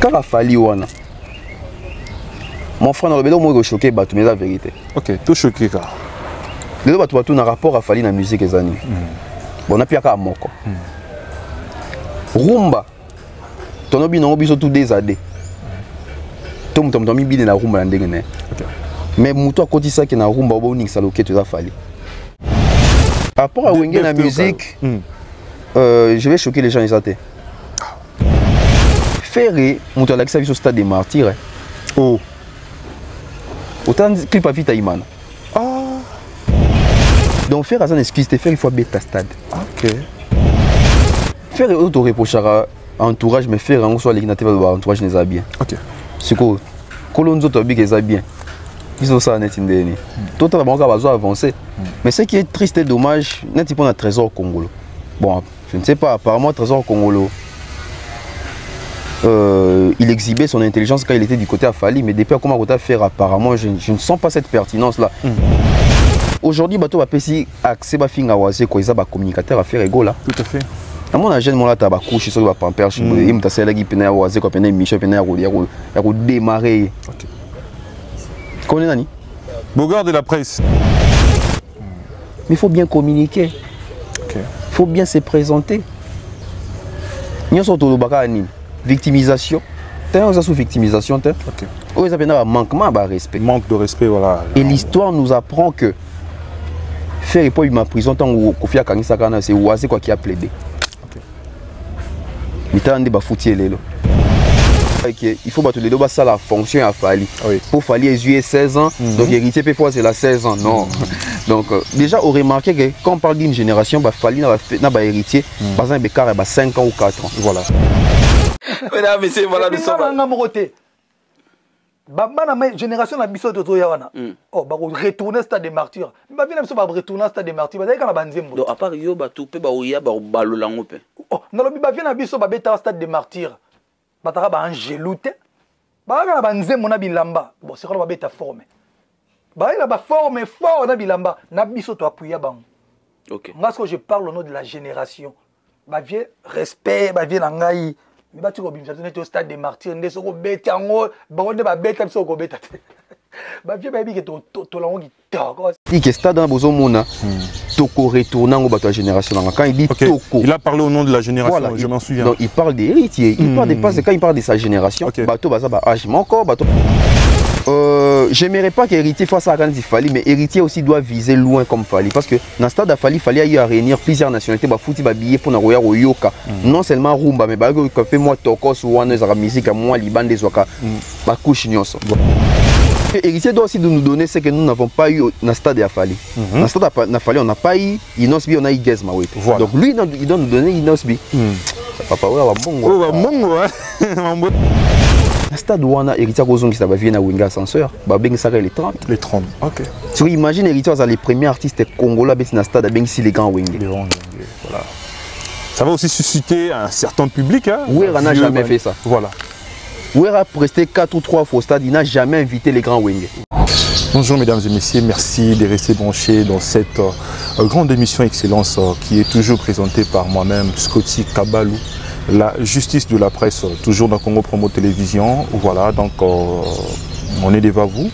Quand Fali wana. Mon frère dans le bédo moi choqué batou mais la vérité. OK, tout choqué ka. Le batou na rapport à Fali na musique ezani. Bon na piaka moko. Rumba. Tonobi no biso tout des AD. Tom mi bide na rumba ndenge ne. OK. Mais muto a côté ça qui na rumba bo ning saloké tu as Fali. Par rapport à Wenge la musique, je vais choquer les gens ils Ferré, muto a l'accès au stade des martyrs. Oh. Autant clip à vite à Iman. Donc faire un excuse te faire il faut bêta stade. OK. Faire auto reprochera entourage mais faire en soit l'églinative entourage n'est pas bien. OK. C'est quoi Colonzo Tobi est bien. Ils ont ça net indéni. Tout le monde va avancer. Mais ce qui est triste et dommage, n'est pas un trésor congolais. Bon, je ne sais pas, apparemment trésor congolais. Il exhibait son intelligence quand il était du côté à Fali, mais depuis comment on a fait apparemment, je ne sens pas cette pertinence là. Aujourd'hui, bateau va pési accès à finga wazé quoi, ils ont communicateur à faire égaux là. Tout à fait. À mon agent mon là t'as couche sur va pamper, il me tassé là qui pena wazé quoi pena Michel pena ya démarrer. OK. Connais nani? Bogard de la presse. Mais il faut bien communiquer. OK. Il faut bien se présenter. Nous sommes victimisation. T'es sous victimisation. OK. Oui, ça un manquement de respect. Manque de respect, voilà. Et l'histoire nous apprend que faire pas ma prison tant que Kofi Kanisa Kana c'est Oasé quoi qui a plaidé. OK. Mais t'as un débat foutier là. Il faut battre les deux ça la fonction à Fali. Oui. Pour Fali est 16 ans, donc héritier parfois c'est la 16 ans. Non. Donc déjà on remarque que quand on parle d'une génération, bah Fali n'a pas héritier, par exemple Bekar a 5 ans ou 4 ans. Voilà. Mesdames, messieurs, voilà nous sommes. La génération na biso toto ya wana. Oh ba retourner stade des martyrs. Ba vient biso ba retourner stade des martyrs. Ba kana banzembo. Donc à part yo ba tout pe ba oya ba balolango pe. Oh na lobi ba vient biso ba beta stade des martyrs. Ba taka ba angelouté. Ba kana banzembo na bilamba. Bon c'est quoi ba beta forme. Ba ila ba forme fort na bilamba na biso to appuyer bang. OK. Moi ce que je parle au nom de la génération. Ba vient respect, ba vient ngai. Mais bah tu vois, tu au stade des martyrs, tu es bête, tu es bête, tu es bête. Bah viens, baby, que tu l'as dit. Il que stade dans Bozo Mona, Toko retournant au bateau génération. Quand il dit Toko, il a parlé au nom de la génération, voilà, je m'en souviens. Donc il parle des héritiers, il parle des passes quand il parle de sa génération. Bateau baza ba âge encore bateau. J'aimerais pas qu'héritier fasse ça quand il fallait, mais héritier aussi doit viser loin comme Fali. Parce que dans le stade de Fali, il fallait y réunir plusieurs nationalités, bah fouti bah billet pour na roya yoka. Non seulement rumba, mais bah que moi tokos ou wana za musique moi liban des waka, bah couche nyonso. Héritier doit aussi nous donner ce que nous n'avons pas eu dans le stade de Fali. Dans le stade de Fali, on n'a pas eu Inosbi, on a eu Gezma. Voilà. Donc lui, il doit nous donner Inosbi. Papa, ouais, bon. Le stade où on a héritier qui va venir à Winga Ascenseur, les 30. Les 30, ok. Tu imagines héritier, les premiers artistes congolais dans le stade, c'est les grands Winga. Voilà. Ça va aussi susciter un certain public. Hein, oui, on n'a jamais fait ça. Voilà. Oui, a presté 4 ou 3 fois au stade, il n'a jamais invité les grands Winga. Bonjour mesdames et messieurs, merci de rester branchés dans cette grande émission Excellence qui est toujours présentée par moi-même, Scotty Kabalou. La justice de la presse, toujours dans Congo Promo Télévision. Voilà, donc on est devant vous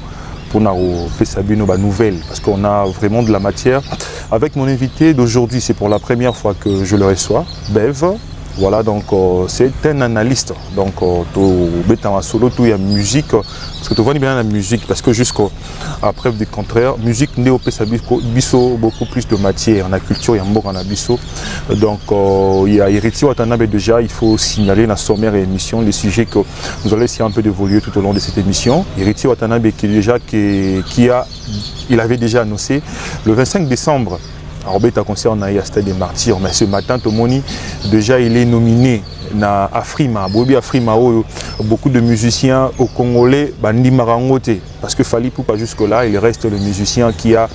pour nous faire nos nouvelles parce qu'on a vraiment de la matière. Avec mon invité d'aujourd'hui, c'est pour la première fois que je le reçois, Bev. Voilà, donc c'est un analyste. Donc, solo, tout il y a musique. Parce que tu vois bien la musique, parce que jusqu'à preuve du contraire, musique néo biso beaucoup plus de matière. En la culture, il y a beaucoup en biso. Donc, il y a héritier Watanabe déjà. Il faut signaler la sommaire et émission les sujets que nous allons essayer un peu d'évoluer tout au long de cette émission. Héritier Watanabe il avait déjà annoncé le 25 décembre. Robert concerne à Stade des Martyrs, mais ce matin, Tomoni, déjà il est nominé à Afrima. Bobi Afrima, beaucoup de musiciens au Congolais, Bandi Marangote, parce que Fali Poupa jusque-là, il reste le musicien qui a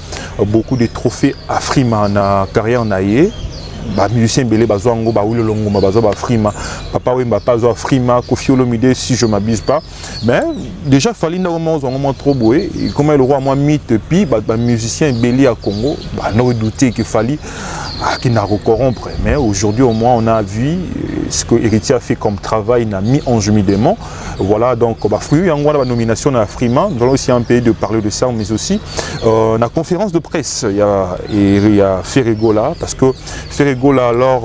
beaucoup de trophées Afrima en carrière naïe. Musicien belé bazwango ba wilo longo bazo ba frima papa wemba pazo frima Koffi Olomide si je m'abuse pas mais déjà Fali na vraiment trop boé comme le roi moi mythe puis musicien belé à Congo no douter que Fali qui n'a pas corrompre. Mais aujourd'hui, au moins, on a vu ce que Héritier a fait comme travail, il a mis en jumilement. Voilà, donc, fruit, en la nomination à Frima, nous allons aussi un pays de parler de ça, mais aussi, la conférence de presse, il y a Ferregola, parce que Ferregola, lors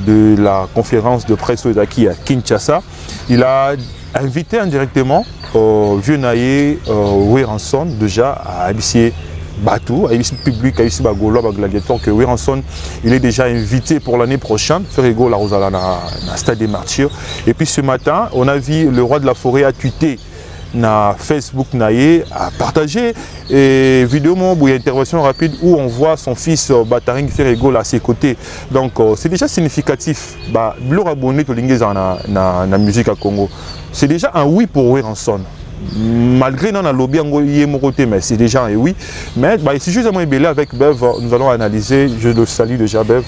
de la conférence de presse à Kinshasa, il a invité indirectement Vieux Naye Weranson déjà à ABC Batou, à ABC Public, à ABC Bagolo, à Gladiator, que Weranson il est déjà invité pour l'année prochaine, Ferregola Rosala na Stade des Martyrs. Et puis ce matin, on a vu le roi de la forêt a tweeté na Facebook Naye a partagé et vidéo une intervention rapide où on voit son fils Bataring Ferregola à ses côtés. Donc c'est déjà significatif. Blur abonné to lingeza na musique à Congo. C'est déjà un oui pour Weranson. Malgré non lobby côté, mais c'est déjà un oui. Mais si je suis belé avec Bev, nous allons analyser. Je le salue déjà Bev.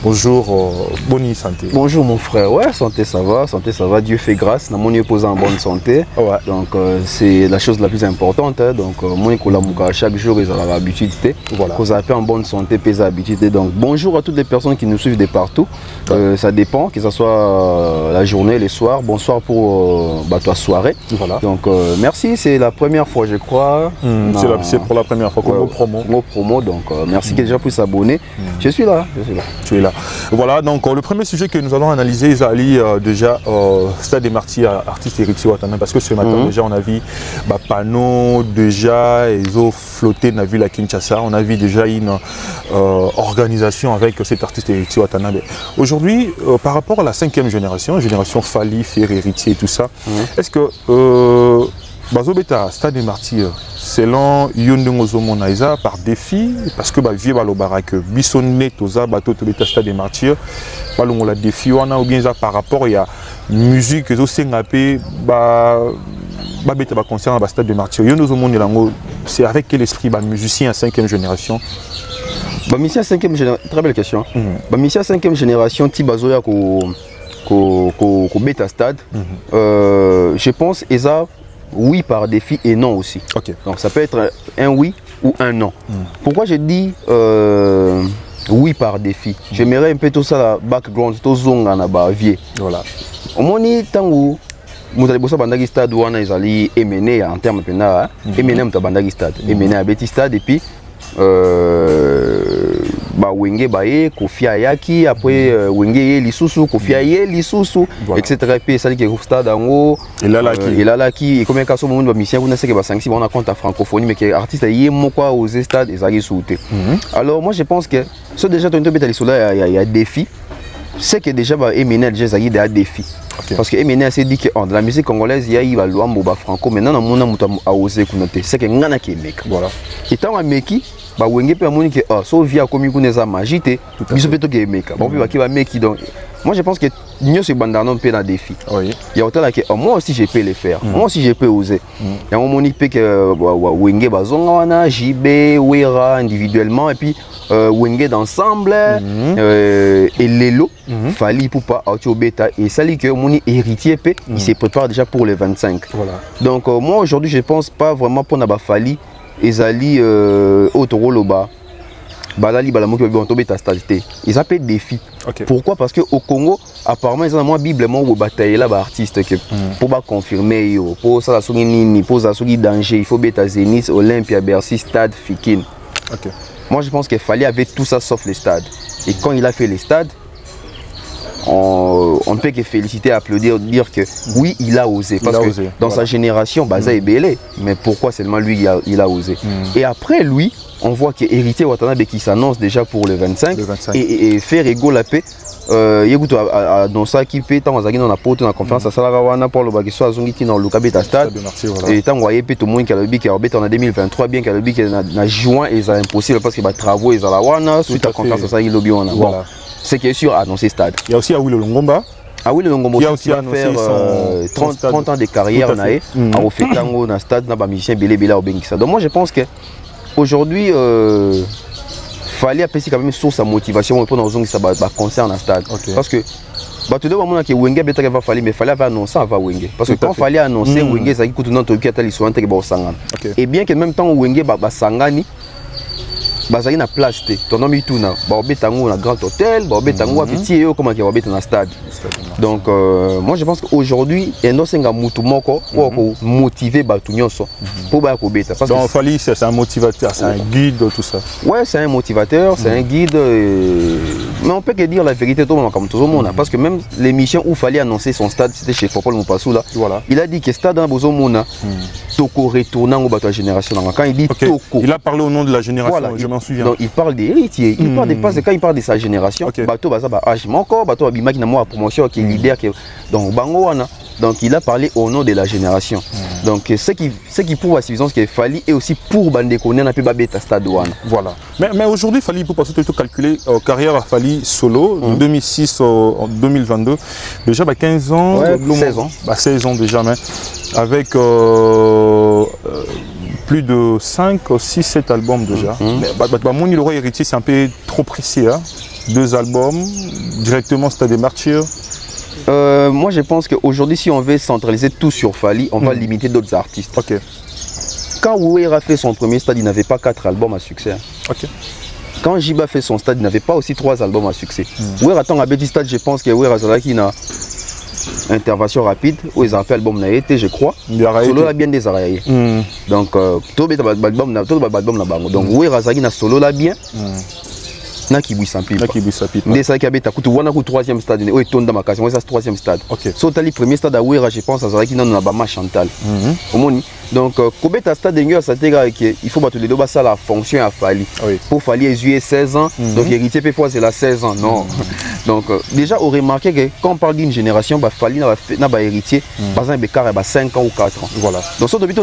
Bonjour, bonne santé. Bonjour mon frère, ouais, santé ça va, Dieu fait grâce, na mon épouse en bonne santé. Ouais. Donc c'est la chose la plus importante. Hein. Donc mon épouse chaque jour ils ont l'habitude, voilà. Qu'on appelle en bonne santé, pèse habitude. Donc bonjour à toutes les personnes qui nous suivent de partout. Ça dépend, que ce soit la journée, les soirs. Bonsoir pour toi soirée. Voilà. Donc merci, c'est la première fois je crois. C'est pour la première fois, comme promo. Donc merci déjà pour s'abonner. Je suis là. Tu es là. Voilà, donc le premier sujet que nous allons analyser, Isali, déjà, Stade des Martyrs, artiste Héritier Ouattana, parce que ce matin, déjà, on a vu panneau, déjà, ils ont flotté dans la ville à Kinshasa, on a vu déjà une organisation avec cet artiste Héritier Ouattana. Aujourd'hui, par rapport à la 5e génération Fali, Ferré, Héritier et tout ça, est-ce que Bazobeta, Stade des Martyrs, selon Yondengozomon Naïza, par défi, parce que vieux balobarak, bisonné, toza, bateau, tobeta, Stade des Martyrs, balongo la défi, on a ou bien ça par rapport, il y a musique, ils ont sengapé, beta concernant Stade des Martyrs. Yondengozomon, c'est avec quel esprit, musicien à 5e génération? Musicien 5e génération, très belle question. Musicien 5e génération, Tibazoya, ko beta Stade, je pense, Eza. Oui par défi et non aussi. Okay. Donc ça peut être un oui ou un non. Pourquoi je dis oui par défi? J'aimerais un peu tout ça, la background, tout zonga na ba vie. Voilà. Au moins tango vous bossa bandagi stade wana ezali MNE en termes pena, MNE muta bandagi stade, MNE a beti stade et puis wenge bae kofia yaki après wenge ye lisusu kofia ye lisusu etc. puis ça dit que stade ango elalaki et combien kaso monde ba mission kuna seke ba sanksi on a compte à francophonie mais que artiste ye moko aux stades ezaki souté. Alors moi je pense que ce déjà tonto betali sola il y a défi. C'est que déjà Eminem déjà il y a des défis. Parce que Eminem s'est dit que dans la musique congolaise il y a eu le franco maintenant on a osé connaître c'est que ngana qui mec voilà et tant à meki wenge pe amoni que so via comme kuneza magité biso peto ke meka bon pe ba meki donc moi je pense que nous c'est bandano pe na défi. Il y a autant là que moi aussi je peux le faire. Moi aussi je peux oser. Il y a un moment pe que wenge bazonga wana JB Wera individuellement et puis wenge d'ensemble et Lelo Fali Poupa Auto Beta et Sali que mon héritier pe il se prépare déjà pour les 25. Voilà. Donc moi aujourd'hui je pense pas vraiment pour Naba Fali ezali Otoroloba Balali Balamoki Bonto Beta stalité. Ils appellent défi. Pourquoi? Parce que au Congo apparemment ils ont moins biblement ou bataille là artiste que pour pas confirmer pour ça la souris nini pour ça souris danger il faut Beta Zénith Olympia Bercy Stade Fikin. Moi je pense qu'il fallait avec tout ça sauf les stades. Et quand il a fait les stades, on ne peut que féliciter, applaudir, dire que oui, il a osé. Parce que dans sa génération, Baza est belé. Mais pourquoi seulement lui, il a osé? Et après lui, on voit que Héritier Watanabe qui s'annonce déjà pour le 25. Et faire égaux la paix. Yeguto dans ça qui peut tant dans la porte dans la conférence à Salagawana pour le baguette à Zongiti dans le Kabeta Stade et tant voyez tout le monde qui a le bic en 2023 bien qu'à le bic na juin et ça impossible parce que les travaux ils à la wana suite à la conférence à ça il lobby on a bon c'est qui est sûr annoncer stade. Il y a aussi Awilo Longomba. Ah oui, le Longomba qui a aussi faire 30 ans de carrière naé a fait tango dans stade na ba musicien belé belé au Bengisa. Donc moi je pense que aujourd'hui fallait appeler quand même source à motivation pour nous ça concerne un stade parce que tout le monde qui Wenge beta va falloir mais fallait annoncer avant Wenge parce que quand fallait annoncer Wenge ça qui coûte non to qui a tali soante que ba sangana et bien que même temps Wenge ba sangani bazali na place te ton ami tout na ba obetango na grand hôtel ba obetango petit yo comment que ba obeta na stade. Donc moi je pense qu'aujourd'hui endo senga mutu moko pour motiver batu nyonso pour ba ko beta parce donc Fally c'est un motivateur, c'est un guide tout ça. Ouais, c'est un motivateur, c'est un guide mais on peut que dire la vérité tout comme tout le monde parce que même l'émission où Fally annoncer son stade c'était chez Popol Mopassou là. Voilà. Il a dit que stade dans Bozomona Toko retournant au bateau génération quand il dit Toko. Il a parlé au nom de la génération, voilà, je m'en souviens. Donc il parle des héritiers, il parle des passes quand il parle de sa génération. Bateau baza ba âge encore, bateau abima qui na moi promotion qui est leader qui donc bango wana. Donc il a parlé au nom de la génération. Donc ce qui prouve à suffisance qu'il Fally et aussi pour Bandeko n'a pas bêta stade wana. Voilà. Mais aujourd'hui Fally pour passer tout calculer carrière à Fally solo de 2006 en 2022 déjà 15 ans, ouais, 16 ans. 16 ans déjà mais avec plus de 5, 6, 7 albums déjà. Mais mon Iloro héritier c'est un peu trop précis. Hein? 2 albums, directement Stade des Martyrs. Moi je pense qu'aujourd'hui si on veut centraliser tout sur Fally, on va limiter d'autres artistes. Okay. Quand Ouéra fait son premier stade, il n'avait pas 4 albums à succès. Okay. Quand Jiba fait son stade, il n'avait pas aussi 3 albums à succès. Ouéra tant à Betty Stade, je pense que Ouéra Zalaki n'a intervention rapide où ils ont fait album n'a été je crois solo la bien des araïe donc tout album na bango donc oui razaki na solo la bien na kibu sampi mais ça qui habite à kutu wana ku 3e stade où tonda makasi moi ça 3e stade so tali premier stade à Ouéra je pense azaki na bama Chantal omoni donc kobeta stade ngeur ça tega il faut battre les deux ça la fonction à Fally pour Fally juillet 16 ans donc héritier peut fois c'est la 16 ans non donc déjà on remarqué que quand on parle d'une génération bah Fally n'a pas héritier par exemple car 5 ans ou 4 ans voilà donc ça depuis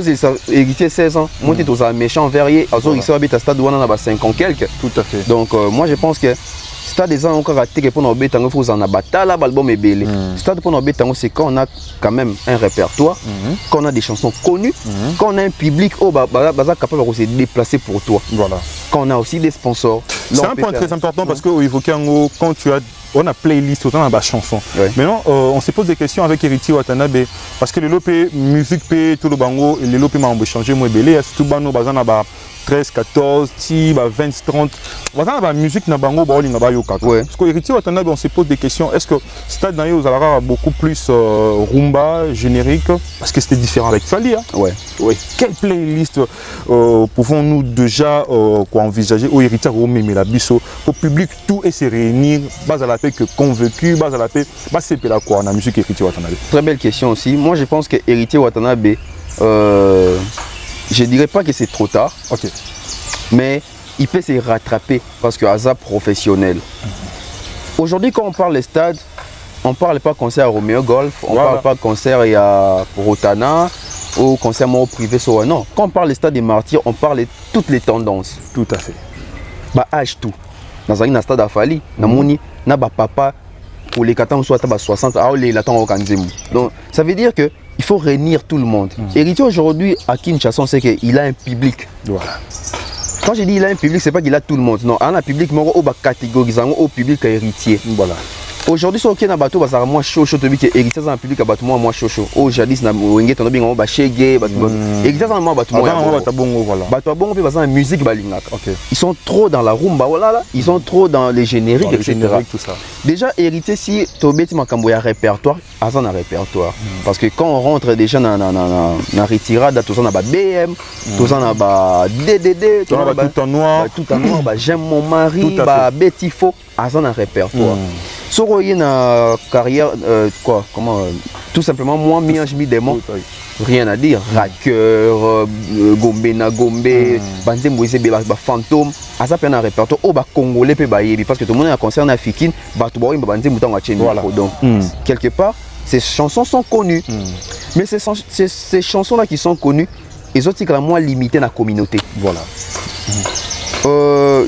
héritier 16 ans moi tu es un méchant verrier azo il sera beta stade wana na 5 ans quelques tout à fait donc moi je pense que stade des ans encore raté que pour nos bétango faut en abatala album est belé stade pour nos bétango c'est quand on a quand même un répertoire quand on a des chansons connues quand on a un public oh baza capable de se déplacer pour toi voilà quand on a aussi des sponsors c'est un point très important parce que évoqué quand tu as on a playlist autant dans la chanson maintenant on se pose des questions avec Héritier Watanabe parce que les lopé musique p tout le bango et les lopé m'a changé moi belé tout bano bazana ba 13 14 ti ba 20 30 bazana ba musique na bango ba olinga ba yoka parce que Héritier Watanabe on se pose des questions est-ce que stade na yo zalara beaucoup plus rumba générique parce que c'était différent avec Fally quelle playlist pouvons-nous déjà envisager au Héritier mais la biso au public tout et se réunir base à la paix que convaincu base à la paix bah c'est la quoi la musique Héritier Watanabe. Très belle question aussi. Moi je pense que Héritier Watanabe je dirais pas que c'est trop tard mais il peut se rattraper parce que hasard professionnel aujourd'hui quand on parle des stades on parle pas concert à Romeo Golf on parle pas concert à Rotana ou concert privé so non quand on parle des stades des Martyrs on parle de toutes les tendances tout à fait bah âge tout dans un stade à Fally na moni na ba papa pour les 14 soit 60 ah les l'attend au Kanzemu donc ça veut dire que il faut réunir tout le monde Héritier aujourd'hui à Kinshasa on sait qu'il a un public voilà quand je dis il a un public c'est pas qu'il a tout le monde non un public moko au ba catégorisant au public Héritier voilà aujourd'hui sur na bateau bazara moi chaud to bi que Héritier dans public bateau moi chaud au jadis na wenge tondo bingo ba shege bateau Héritier dans moi bateau moi voilà bateau bon pe bazana musique balingaka ils sont trop dans la rumba voilà ils sont trop dans les génériques etc tout ça déjà Héritier si tobeti makambo ya répertoire azan na répertoire parce que quand on rentre déjà na retirade tout ça na ba BM tout ça na ba DDD tout en noir bah j'aime mon mari bah Betty Faux azan na répertoire Soro y na carrière quoi comment tout simplement moi Miange mi démon rien à dire raqueur gombe na gombe banze moise ba fantôme asa pe na répertoire au ba congolais pe ba yebi parce que tout le monde a concert na fikine ba to ba banze mutango a cheni donc quelque part ces chansons sont connues mais ces chansons là qui sont connues ils ont été moins limitées dans la communauté voilà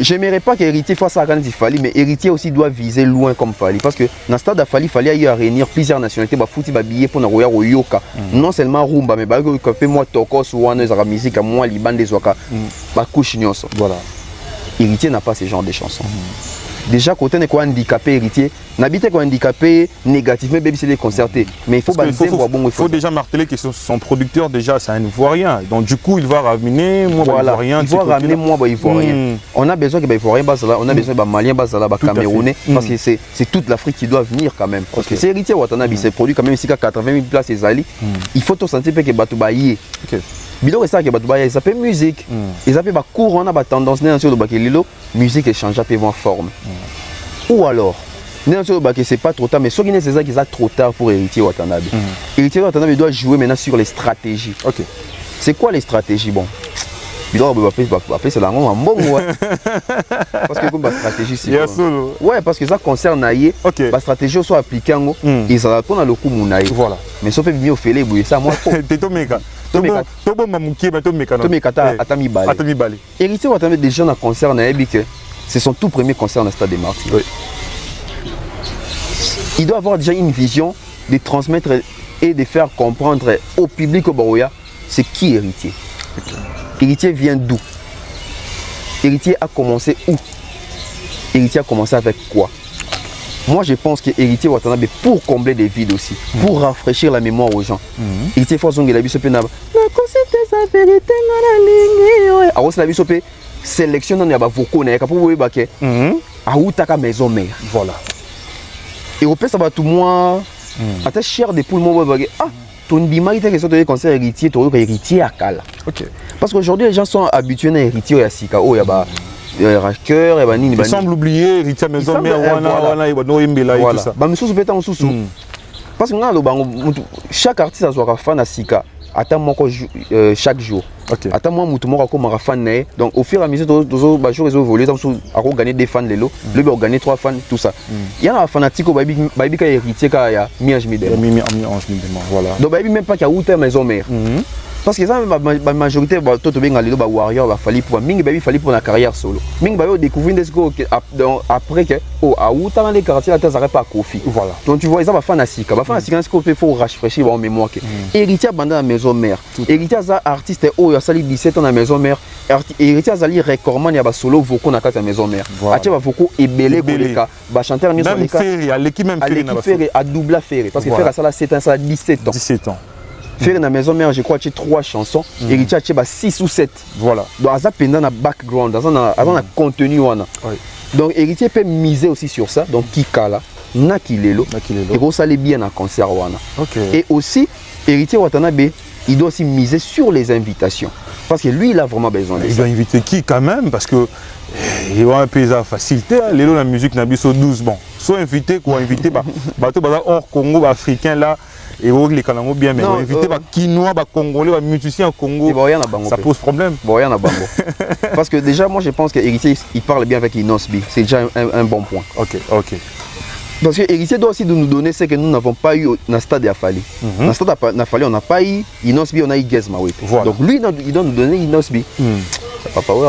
j'aimerais pas qu'Héritier fasse ça quand il Fally mais Héritier aussi doit viser loin comme Fally parce que dans le stade de Fally il y a réunir plusieurs nationalités bah fouti ba billet pour na roya yoka non seulement rumba mais ba ko pe moi tokos ou wana za musique à moi liban des waka ba couche nyonso voilà Héritier n'a pas ce genre de chansons déjà côté n'est quoi handicapé héritier n'habite quoi handicapé négatif mais c'est les concertés mais il faut il faut déjà marteler que son producteur déjà c'est un Ivoirien donc du coup il va ramener moi voilà, Ivoirien il va ramener moi Ivoirien on a besoin que Ivoirien on a besoin de Malien Camerounais parce que c'est toute l'Afrique qui doit venir quand même parce que c'est héritier Watanabe c'est produit quand même ici qu'à 80 000 places les ali il faut tout sentir que bato bailler bidon ça que bato bailler ça peut musique ils appellent ba cours on a ba tendance né sur le bakelilo musique échange à en forme ou alors c'est pas trop tard mais ce qui est ça qui est trop tard pour héritier Watanabe héritier Watanabe doit jouer maintenant sur les stratégies c'est quoi les stratégies bon bidon c'est la bon parce que comme stratégie c'est ouais parce que ça concerne naïe la stratégie soit appliquée en et ça va prendre le coup mon naïe voilà mais ça peut mieux faire les ça moi héritier Watanabe déjà dans concert naïe que c'est son tout premier concert dans le Stade des Martyrs. Il doit avoir déjà une vision de transmettre et de faire comprendre au public au Baroya c'est qui héritier. Héritier vient d'où? Héritier a commencé où? Héritier a commencé avec quoi? Moi je pense que héritier Watanabe pour combler des vides aussi, pour rafraîchir la mémoire aux gens. Héritier faut que la bisope n'a sa vérité alors c'est la bisope sélectionne na ba voko na pour vous baké a utaka maison mère voilà et au ça va tout moi ata cher de pour le moment ah ton bima était que ça de concert héritier to héritier à Kala parce qu'aujourd'hui les gens sont habitués à héritier à Sika oh ya ba raqueur et ba nini ba semble oublier héritier maison mère wana et ba no imbela et tout ça ba mususu beta mususu parce que nga lo bango chaque artiste a son fan à Sika attends chaque jour attends moi mutumo comme un fan donc au fur et à mesure de jours évoluer à gagner des fans le gagner 3 fans tout ça il y a un fanatique au baby qui est héritier qui a Miange Midema voilà donc baby même pas qui a outé maison mère parce que ça la majorité tout bien aller ba warrior va falloir pour mingi baby fallait pour la carrière solo mingi baby découvrir des après que oh a outa dans les quartiers là ça n'arrête pas Kofi voilà donc tu vois ça va fanatique ce qu'il faut rafraîchir en mémoire héritier banda la maison mère héritier ça artiste oh il a sali 17 ans dans la maison mère héritier ça li recordman ya ba solo voko na kata maison mère atia ba voko ebelé koleka ba chanteur ni même faire l'équipe même faire à double faire parce que faire ça là 7 ans ça 17 ans faire dans la maison mère je crois que tu as 3 chansons héritier tu as 6 ou 7 voilà donc ça pendant la background dans un contenu donc héritier peut miser aussi sur ça donc qui kala na kilelo et gros ça les bien en concert wana et aussi héritier Watanabe il doit aussi miser sur les invitations parce que lui il a vraiment besoin de ça. Il doit inviter qui quand même parce que il va un peu de facilité les la musique n'a biso 12 bon soit invité quoi invité bateau hors Congo africain là et les Kalango bien mais invité Kinois Congolais musiciens au Congo ça pose problème parce que déjà moi je pense que héritier il parle bien avec Inosbi c'est déjà un bon point parce que héritier doit aussi nous donner ce que nous n'avons pas eu dans le stade d'Afali. Dans le stade d'Afali, on n'a pas eu Inosbi, on a eu Gezma. Voilà. Donc lui, il doit nous donner Inosbi. Papa, ouais,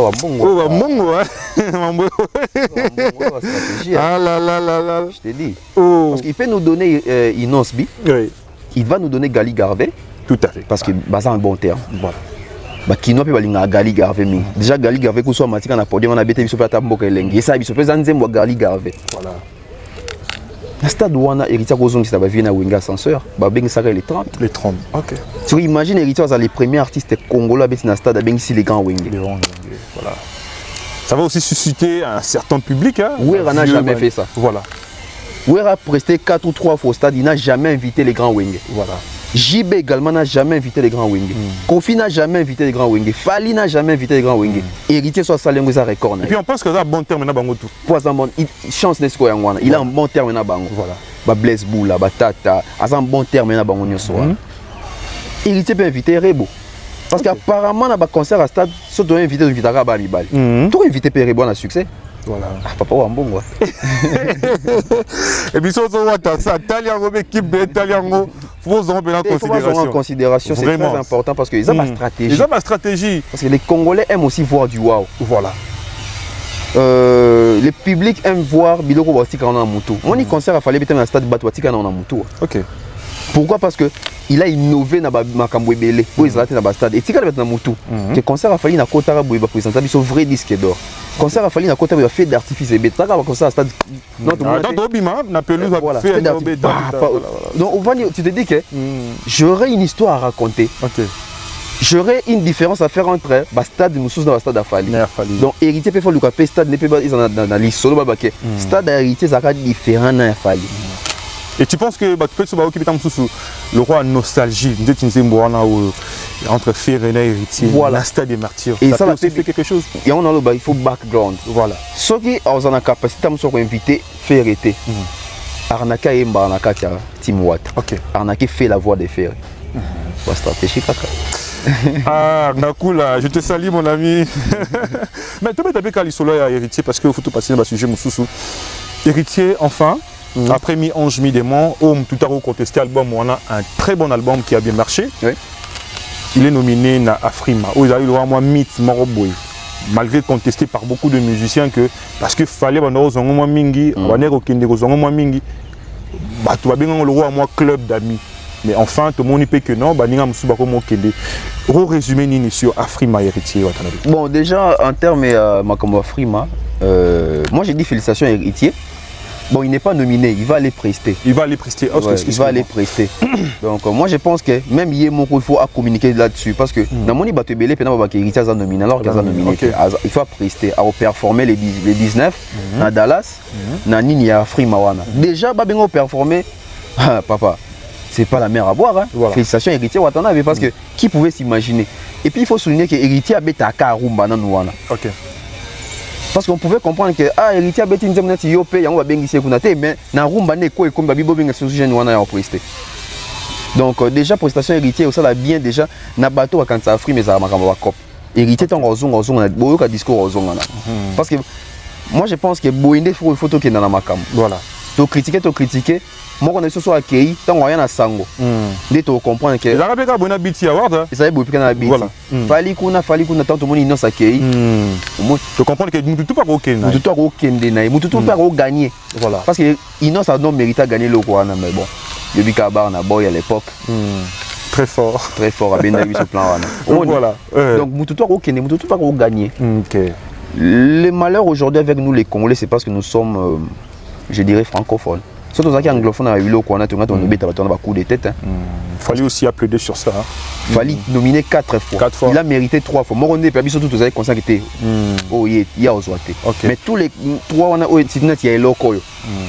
ah là là là là. Je t'ai dit. Parce qu'il peut nous donner Inosbi. Il va nous donner Gali Garvey. Tout à fait. Parce que c'est un bon terme. Voilà. Bah qui n'a pas balinga Gali Garvey déjà Gali Garvey qu'on soit matika na podium on a bêté biso pata mboka elengi et ça biso pesa nzembo Gali Garvey. Voilà. Le stade wana héritier kozongi ça va venir na winga ascenseur ba bengi ça les 30 OK tu imagines héritier les premiers artistes congolais dans le stade bengi si les grands wing voilà ça va aussi susciter un certain public hein Ouera n'a jamais fait ça voilà Ouera a presté 4 ou 3 fois au stade il n'a jamais invité les grands wing voilà JB également n'a jamais invité les grands wing. Kofi n'a jamais invité les grands wing. Fali n'a jamais invité les grands wing. Héritier soit ça ça record. Et puis on pense que ça a un bon terme na bango tout. Il chance de ce qu'il y a. Il a un bon terme na bango. Voilà. Ba Blaise Boula, ba Tata, a un bon terme na bango nyoso. Héritier peut inviter Rebo. Parce qu'apparemment dans le concert à stade, si tu as invité Vitara Balibal. Tu as invité Rebo à succès. Voilà. Ah, papa ou un bon quoi. Et puis si on voit ça, Taliango, équipe de Taliango, faut en considération. C'est très important parce qu'ils ont ma stratégie. Ils ont ma stratégie. Parce que les Congolais aiment aussi voir du wow. Voilà. Le public aime voir Biloko Batika en Amutu. Moi, il concert a fallu être dans le stade Batouatika en Amutu. Ok. Pourquoi? Parce que il a innové dans Makambo Ebele, où ils ont été dans le stade. Et si vous dans Moutou, que concert a fallu na Kotara Bouyba présenter un vrai disque d'or. Concert a fallu na Kotara fait d'artifice et bête. Comme ça, stade. Non, dans Bima, na pelouse voilà, fait donc tu te dis que j'aurais une histoire à raconter. J'aurais une différence à faire entre le stade Moussous dans le stade Afali. Donc, héritier peut faire le stade n'est pas dans l'issolo. Stade héritier, ça sera différent dans Afali. Et tu penses que le roi a nostalgie entre Ferrena et héritier, la stade des martyrs. Et ça fait quelque chose. Et on a il faut background. Voilà. Ceux qui ont la capacité de inviter Ferreté. Arnaka et Mbarnaka Tim Watt. Arnaka fait la voix des ferrés. La stratégie kaka. Ah, Nakula, je te salue mon ami. Mais tu peux taper Kalisolo et héritier parce qu'il faut tout passer dans le sujet Moussoussou. Héritier, enfin. Après mi-ange, mi-démon, tout a contesté l'album, on a un très bon album qui a bien marché. Il est nominé à Afrima. Il a eu le roi Mythe Maroboy. Malgré contesté par beaucoup de musiciens que parce qu'il fallait que nous mingi, le roi moi club d'amis. Mais enfin, tout le monde peut que non, résumé Nini sur Afrima héritier. Bon, déjà en termes de Afrima, moi j'ai dit félicitations héritier. Bon, il n'est pas nominé, il va aller prester. Il va aller prester. Il va aller prester. Donc, moi, je pense que même il faut communiquer là-dessus. Parce que dans mon bateau belé, il a nominé. Alors qu'il a nominé, il faut prester, à performer les 19 dans Dallas, dans Nini Afrimawana. Déjà, il a performé. Papa, c'est pas la mer à boire. Hein. Voilà. Félicitations, héritier Watanabe, parce que qui pouvait s'imaginer? Et puis, il faut souligner que héritier a bêté à Karumba dans Nouana. Parce qu'on pouvait comprendre que héritier a bêté une zone qui est en mais na rumba ne ko comme babibo bien solution wana ya prester. Donc déjà prestation héritier ça la bien déjà na bateau quand ça Afrique mais ça makambo ba cop. Héritier tant rozon na boyo ka discours rozon na. Parce que moi je pense que boinde faut photo qui dans la makambo. Voilà. To critiquer moi on est sur accueilli tant rien à sango. Dès to comprendre que la rabeka bona biti award. Ça est beaucoup na biti. Voilà. Fali kuna tant tout monde innocent accueilli. Tu comprends que Moutou pas okende. Moutou pas okende na. Moutou pas gagner. Voilà. Parce que innocent ça non mérite à gagner le quoi mais bon. Depuis Kabar na boy à l'époque. Très fort. Très fort à bien vu ce plan là. Voilà. Donc Moutou pas gagner. Le malheur aujourd'hui avec nous les Congolais c'est parce que nous sommes je dirais francophones. Surtout les anglophones à Hulo, on a coup de tête. Il fallait aussi applaudir sur ça. Il fallait nominer 4 fois. Il a mérité 3 fois. Moi, on est surtout tous les conseils qui étaient. Oh, il y a Ozouate. Mais tous les 3, on a il y a loco.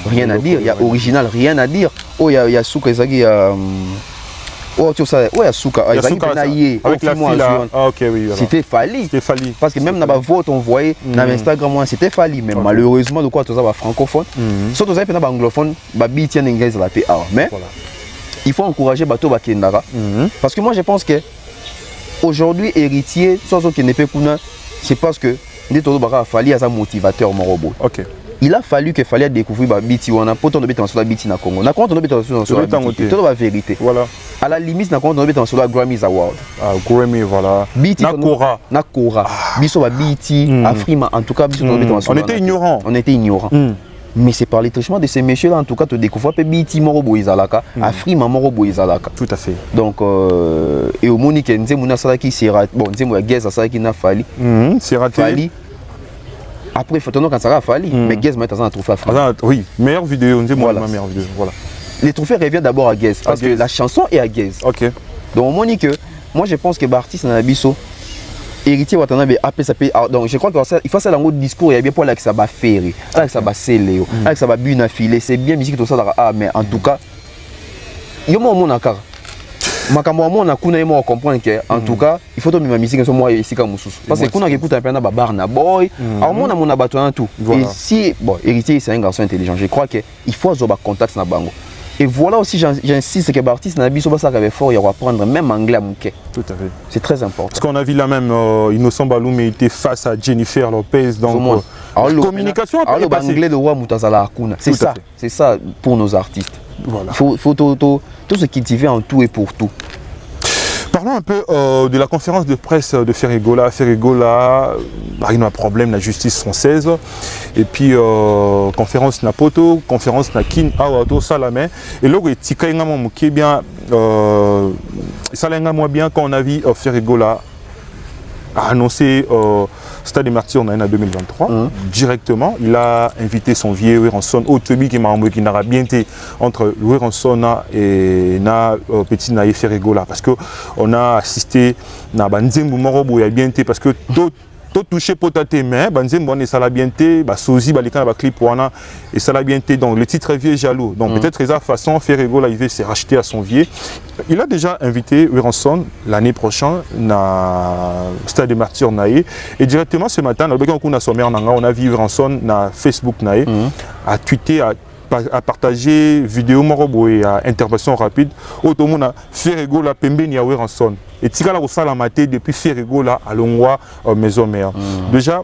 Rien à dire. Il y a original, rien à dire. Oh, il y a Souka, il y a. Oh, tu sais, ouais, Souka, avec la fille là. C'était Fali. Parce que même dans la vote, on voyait dans Instagram, c'était Fali. Mais malheureusement, de quoi tout ça va francophone. Surtout ça, pendant anglophone, babi tient une la paix. Mais il faut encourager Bato Bakendara. Parce que moi, je pense que aujourd'hui, héritier, soit qui n'est pas kuna, c'est parce que Ndetoro Baka Fali a un motivateur Morobo. Il a fallu que fallait découvrir Babiti wana pour ton obéter sur la Biti na Congo. Na compte obéter sur la Biti. Tout la vérité. Voilà. À la limite na compte obéter sur la Grammys Award. Ah Grammy voilà. Biti na Kora. Biso ba Biti, Afrima en tout cas biso obéter sur. On était ignorants. On était ignorants. Mais c'est par les trichements de ces messieurs là en tout cas tu découvres pas Biti Morobo Izalaka, Afrima Morobo Izalaka. Tout à fait. Donc et au Monique Nzemuna Salaki c'est bon Nzemuna Geza Salaki na Fali. C'est raté. Après, il faut quand ça a fallu, mais Guez met un trophée africain. Oui, meilleure vidéo, on dit moi ma meilleure vidéo. Voilà. Les trophées reviennent d'abord à Guez, parce que la chanson est à Guez. Donc, moi je pense que l'artiste dans Abisso, héritier Watanabe, donc je crois qu'il faut ça dans le discours, il y a bien pour là que ça va faire, là que ça va sceller, là que ça va bien affiler, c'est bien musique tout ça, mais en tout cas, il y a mon accord. Makambo on a kuna yemo comprendre que en tout cas il faut tomber ma musique sur moi ici comme Moussous parce que kuna écoute un peu na babar na boy alors mon a mon abato en tout et si bon héritier c'est un garçon intelligent je crois que il faut avoir contact na bango et voilà aussi j'insiste que l'artiste na biso ça avait fort il va apprendre même anglais à Mouké. Tout à fait. C'est très important parce qu'on a vu là même Innocent Baloum était face à Jennifer Lopez donc communication alors l'anglais de roi Moutazala Akuna c'est ça pour nos artistes. Voilà. Faut tout se cultiver en tout et pour tout. Parlons un peu de la conférence de presse de Ferregola. Ferregola, il y a un problème de la justice française. Et puis, conférence na poto, conférence na kin, awato, salamé. Et là, il y a bien, ça bien quand on a vu Ferregola a annoncé Stade des Martyrs en 2023 directement. Il a invité son vieux Weranson au Tobi qui n'a bien été entre Weranson et na petit Naïe Ferregola parce que on a assisté na Banzembu Morobo il a bien été parce que tout touché potaté mais Banzembu on est ça l'a bien été bah sozi bah les cas bah clip wana et ça l'a bien été donc le titre vieux jaloux donc peut-être que façon Ferregola il veut se racheter à son vieux. Il a déjà invité Weranson l'année prochaine na Stade des Martyrs Naïe et directement ce matin on a vu Weranson na Facebook Naïe a tweeté à partager vidéo morobo et à intervention rapide au tout le monde a Ferregola pembeni à Weranson et tika la osala maté depuis Ferregola à Longwa maison mère. Déjà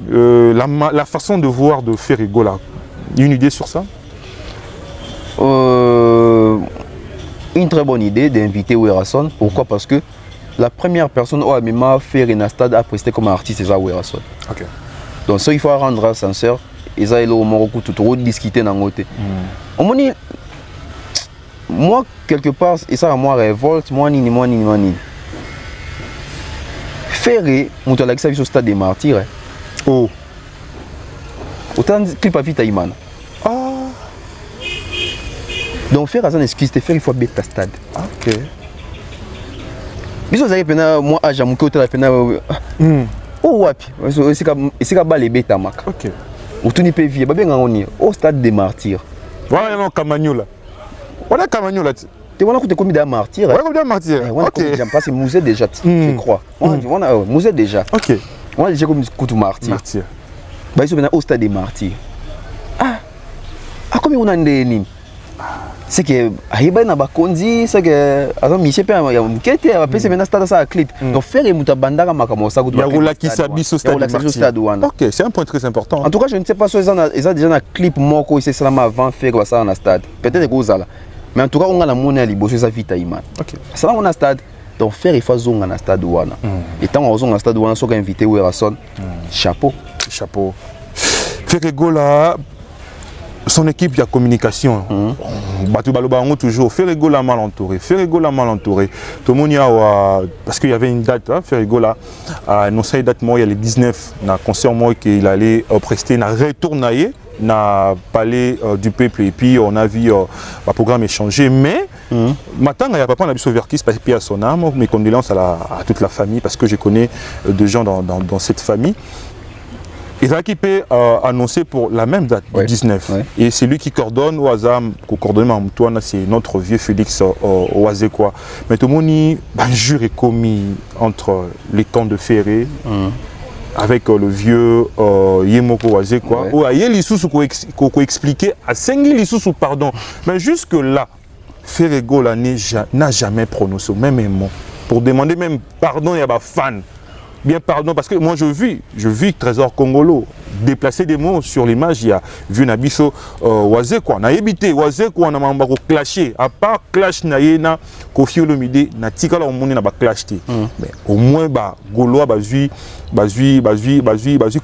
la façon de voir de Ferregola, une idée sur ça? Une très bonne idée d'inviter Weranson. Pourquoi? Parce que la première personne au Amima fait un stade a presté comme artiste c'est Weranson. Okay. Donc ça il faut rendre sincère. Et ça, il y a discuter dans le côté. Moi, quelque part, et ça, moi, révolte, moi, ni. Ferré, mon talak, ça, au Stade des Martyrs. Oh. Autant de clips à vite à Iman. Ah. Donc, faire un excuse, te faire, il faut bête à stade. Ok. Mais vous avez moi, à Jamouko, tu as fait. Oh, wapi. C'est comme les bêtes à Mac. Ok. Ou tu n'y peux vivre, au Stade des Martyrs. Voilà, non, Camagnola. Voilà, Camagnola. Tu vois, combien de martyrs? Ouais, combien de martyrs? Ok. J'aime pas, c'est musée déjà, je crois. Musée déjà. Ok. On a déjà comme un martyr. Bah, ils sont au Stade des Martyrs. Ah, combien on a des c'est que Aïba n'a pas conduit, c'est que alors Michel Père il y a un quête après c'est maintenant stade ça à clip donc faire muta bandara makamo ça il y a roula qui s'habille au stade. Ok, c'est un point très important. En tout cas je ne sais pas si ils ont déjà un clip moko c'est seulement avant faire ça dans stade peut-être que ça là mais en tout cas on a la monnaie à libo ça vite Iman. Ok, ça là on a stade donc faire il faut zonga dans stade wana et tant on zonga dans stade wana so ka invité Weranson chapeau Ferregola son équipe de communication, toujours Ferregola mal entouré, tout le monde y a parce qu'il y avait une date, Ferregola a annoncé une date il y a le 19, un concert qu'il allait prester, un retour na palais du peuple et puis on a vu le programme échanger mais maintenant il y a pas on a vu Verkis parce qu'il y a son âme, mes condoléances à toute la famille parce que je connais des gens dans cette famille. Il a équipé annoncé pour la même date, le 19. Ouais. Et c'est lui qui coordonne au Azam, c'est notre vieux Félix Oazekwa. Mais tout le monde a juré commis entre les camps de Ferré, avec le vieux Yemoko Oazekwa. Il y a l'issue qu'on expliquait à 5 000 sous pardon. Mais jusque-là, Ferregola n'a jamais prononcé même un mot. Pour demander même pardon, il y a des fans. Bien pardon, parce que moi je vis Trésor Congolo déplacer des mots sur l'image, il y a vu Nabiso Oazekwa, on a évité Oazekwa, on a même pas clashé, à part clash naïna, Kofi Olomide, na tika la omoni na ba clash té. Mais au moins ba Golo bazui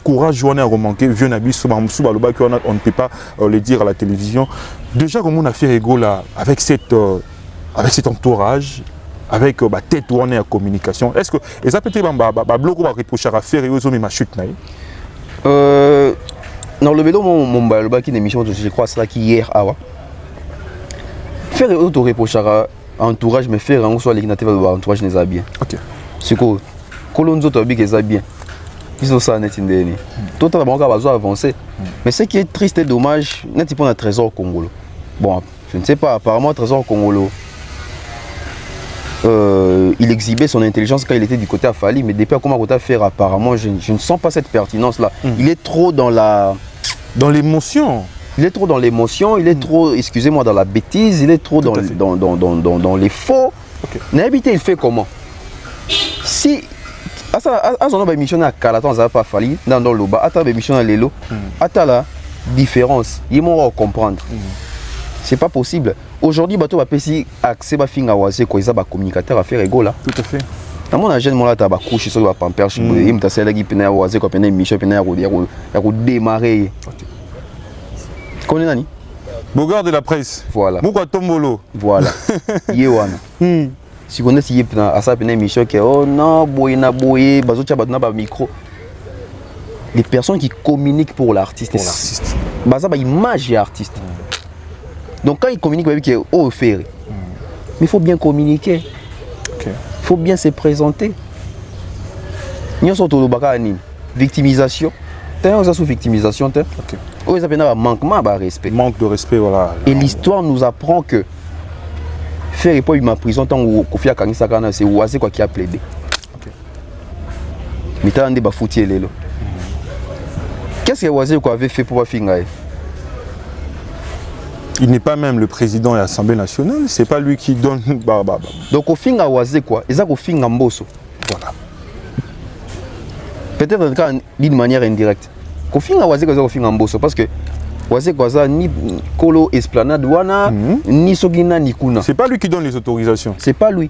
courage journée à remanquer vieux Nabiso Mamsou Baloba qu'on on ne peut pas le dire à la télévision. Déjà comme on a fait Regola avec cet entourage. Avec la tête ou en communication, est-ce que ça peut être bloc ou reprocher à faire et aux ma chute non le vélo mon baloba qui émission je crois c'est là qui hier faire auto reprocher à entourage mais faire en soit l'équinatif entourage n'est pas bien. OK. C'est quoi Colonzo to big est bien. Ils ont ça net indéni. Tout le monde a besoin d'avancer. Mais ce qui est triste et dommage, n'est pas un trésor Congolo. Bon, je ne sais pas apparemment trésor Congolo. Il exhibait son intelligence quand il était du côté à Fali, mais depuis comment on a fait apparemment, je ne sens pas cette pertinence là. Il est trop dans l'émotion. Il est trop dans l'émotion, il est trop, excusez-moi, dans la bêtise, il est trop dans les faux. Okay. N'habité il fait comment? Si on a émission à Kalaton, ça va pas Fali, dans le bas, attends émission à Lelo, attends la différence, ils vont comprendre. C'est pas possible. aujourd'hui bato va pesi accès ba finga wase ko isa ba communicateur à faire ego là. Tout à fait. Na mon agent mon là ta ba couche sur ba pampers il me tasela qui pena wase ko pena mission pena ya ko démarrer. Connais nani? Bogard de la presse. Voilà. Mouka Tombolo. Voilà. Yewana. Si on est si à ça pena mission que oh non boyena boye bazo tia batuna ba micro. Les personnes qui communiquent pour l'artiste. Pour l'artiste. Baza ba image artiste. Donc quand ils communiquent avec eux, oh faire. Mais il faut bien communiquer. Il faut bien se présenter. Nous sommes au Bakani. Victimisation. T'as sous victimisation. OK. Oh, ça fait un manquement de respect. Manque de respect, voilà. Et l'histoire nous apprend que faire et pas ma prison tant que Kofi Kanisa Kana c'est Oazé quoi qui a plaidé. Mais t'as un débat foutier là. Qu'est-ce que Oazé quoi avait fait pour finir? Il n'est pas même le président de l'Assemblée nationale, c'est pas lui qui donne. Donc au fin Oazé quoi, ils ont au fin Mbosso. Voilà. Peut-être d'une manière indirecte. Au fin Oazé quoi au fin Mbosso parce que Oazé quoi ça ni Kolo Esplanade wana ni Sogina ni Kuna. C'est pas lui qui donne les autorisations. C'est pas lui.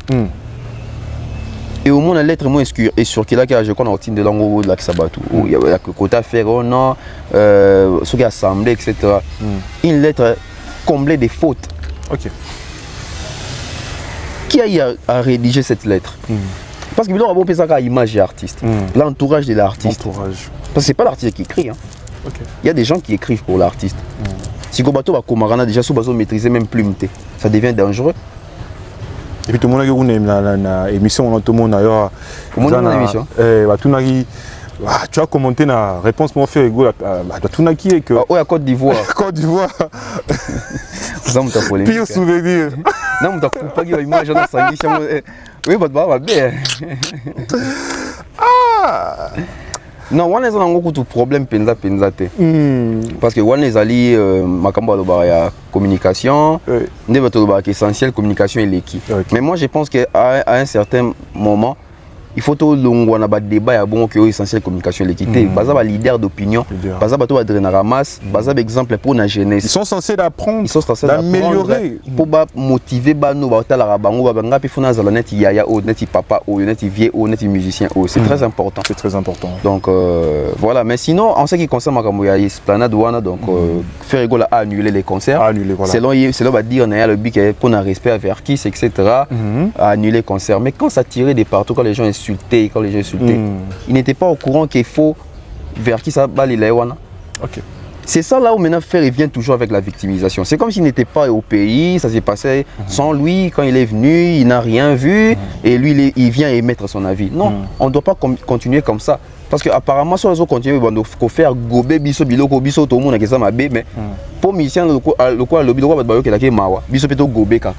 Et au moins la lettre moins est sur qu'il a que je connais au de langue de la Sabatou. Il y a que côté faire non ce qui assemblé etc. Une lettre comblée des fautes. OK. Qui a eu à rédiger cette lettre? Parce que nous avons pensé à l'image de l'artiste, l'entourage de l'artiste. Parce que c'est pas l'artiste qui écrit. Hein. Il y a des gens qui écrivent pour l'artiste. Si Kobato va Komarana déjà sous bazo maîtriser même plume, ça devient dangereux. Et puis tout le monde a eu une émission, tout le monde a eu une émission. Tu as commenté la réponse pour faire ego tout n'a qui est que à Côte d'Ivoire. Côte d'Ivoire. Pire souvenir. Non, mais pas qu'il y a image dans sa mission. Oui, bah bien. Non, on est en beaucoup de problèmes penza parce que on est allé makamba loba ya communication, ne bato loba essentiel communication et l'équipe. Mais moi je pense que à un certain moment il faut tout long on a débat ya bon que essentiel communication et l'équité baza ba leader d'opinion baza bato ba drainer ramasse baza exemple pour la jeunesse ils sont censés d'apprendre ils sont censés d'améliorer pour ba motiver ba no ba tala bango ba ngapi fona za net yaya o net papa o net vieux o net musicien o c'est très important donc voilà mais sinon en ce qui concerne makambo ya Esplanade wana donc faire rigolo à annuler les concerts selon va dire na le but pour un respect avec artistes etc annuler les concerts mais quand ça tirait de partout quand les gens insultés, il n'était pas au courant qu'il faut vers qui ça va les Léwana. C'est ça là où maintenant Fer vient toujours avec la victimisation. C'est comme s'il n'était pas au pays, ça s'est passé sans lui, quand il est venu, il n'a rien vu et lui il vient émettre son avis. Non, on ne doit pas continuer comme ça. Parce qu'apparemment, si on continue à faire gober biso biloko biso tout le monde a ça ma mais pour musicien le quoi le biloko va bayo que la mawa biso plutôt gober kaka.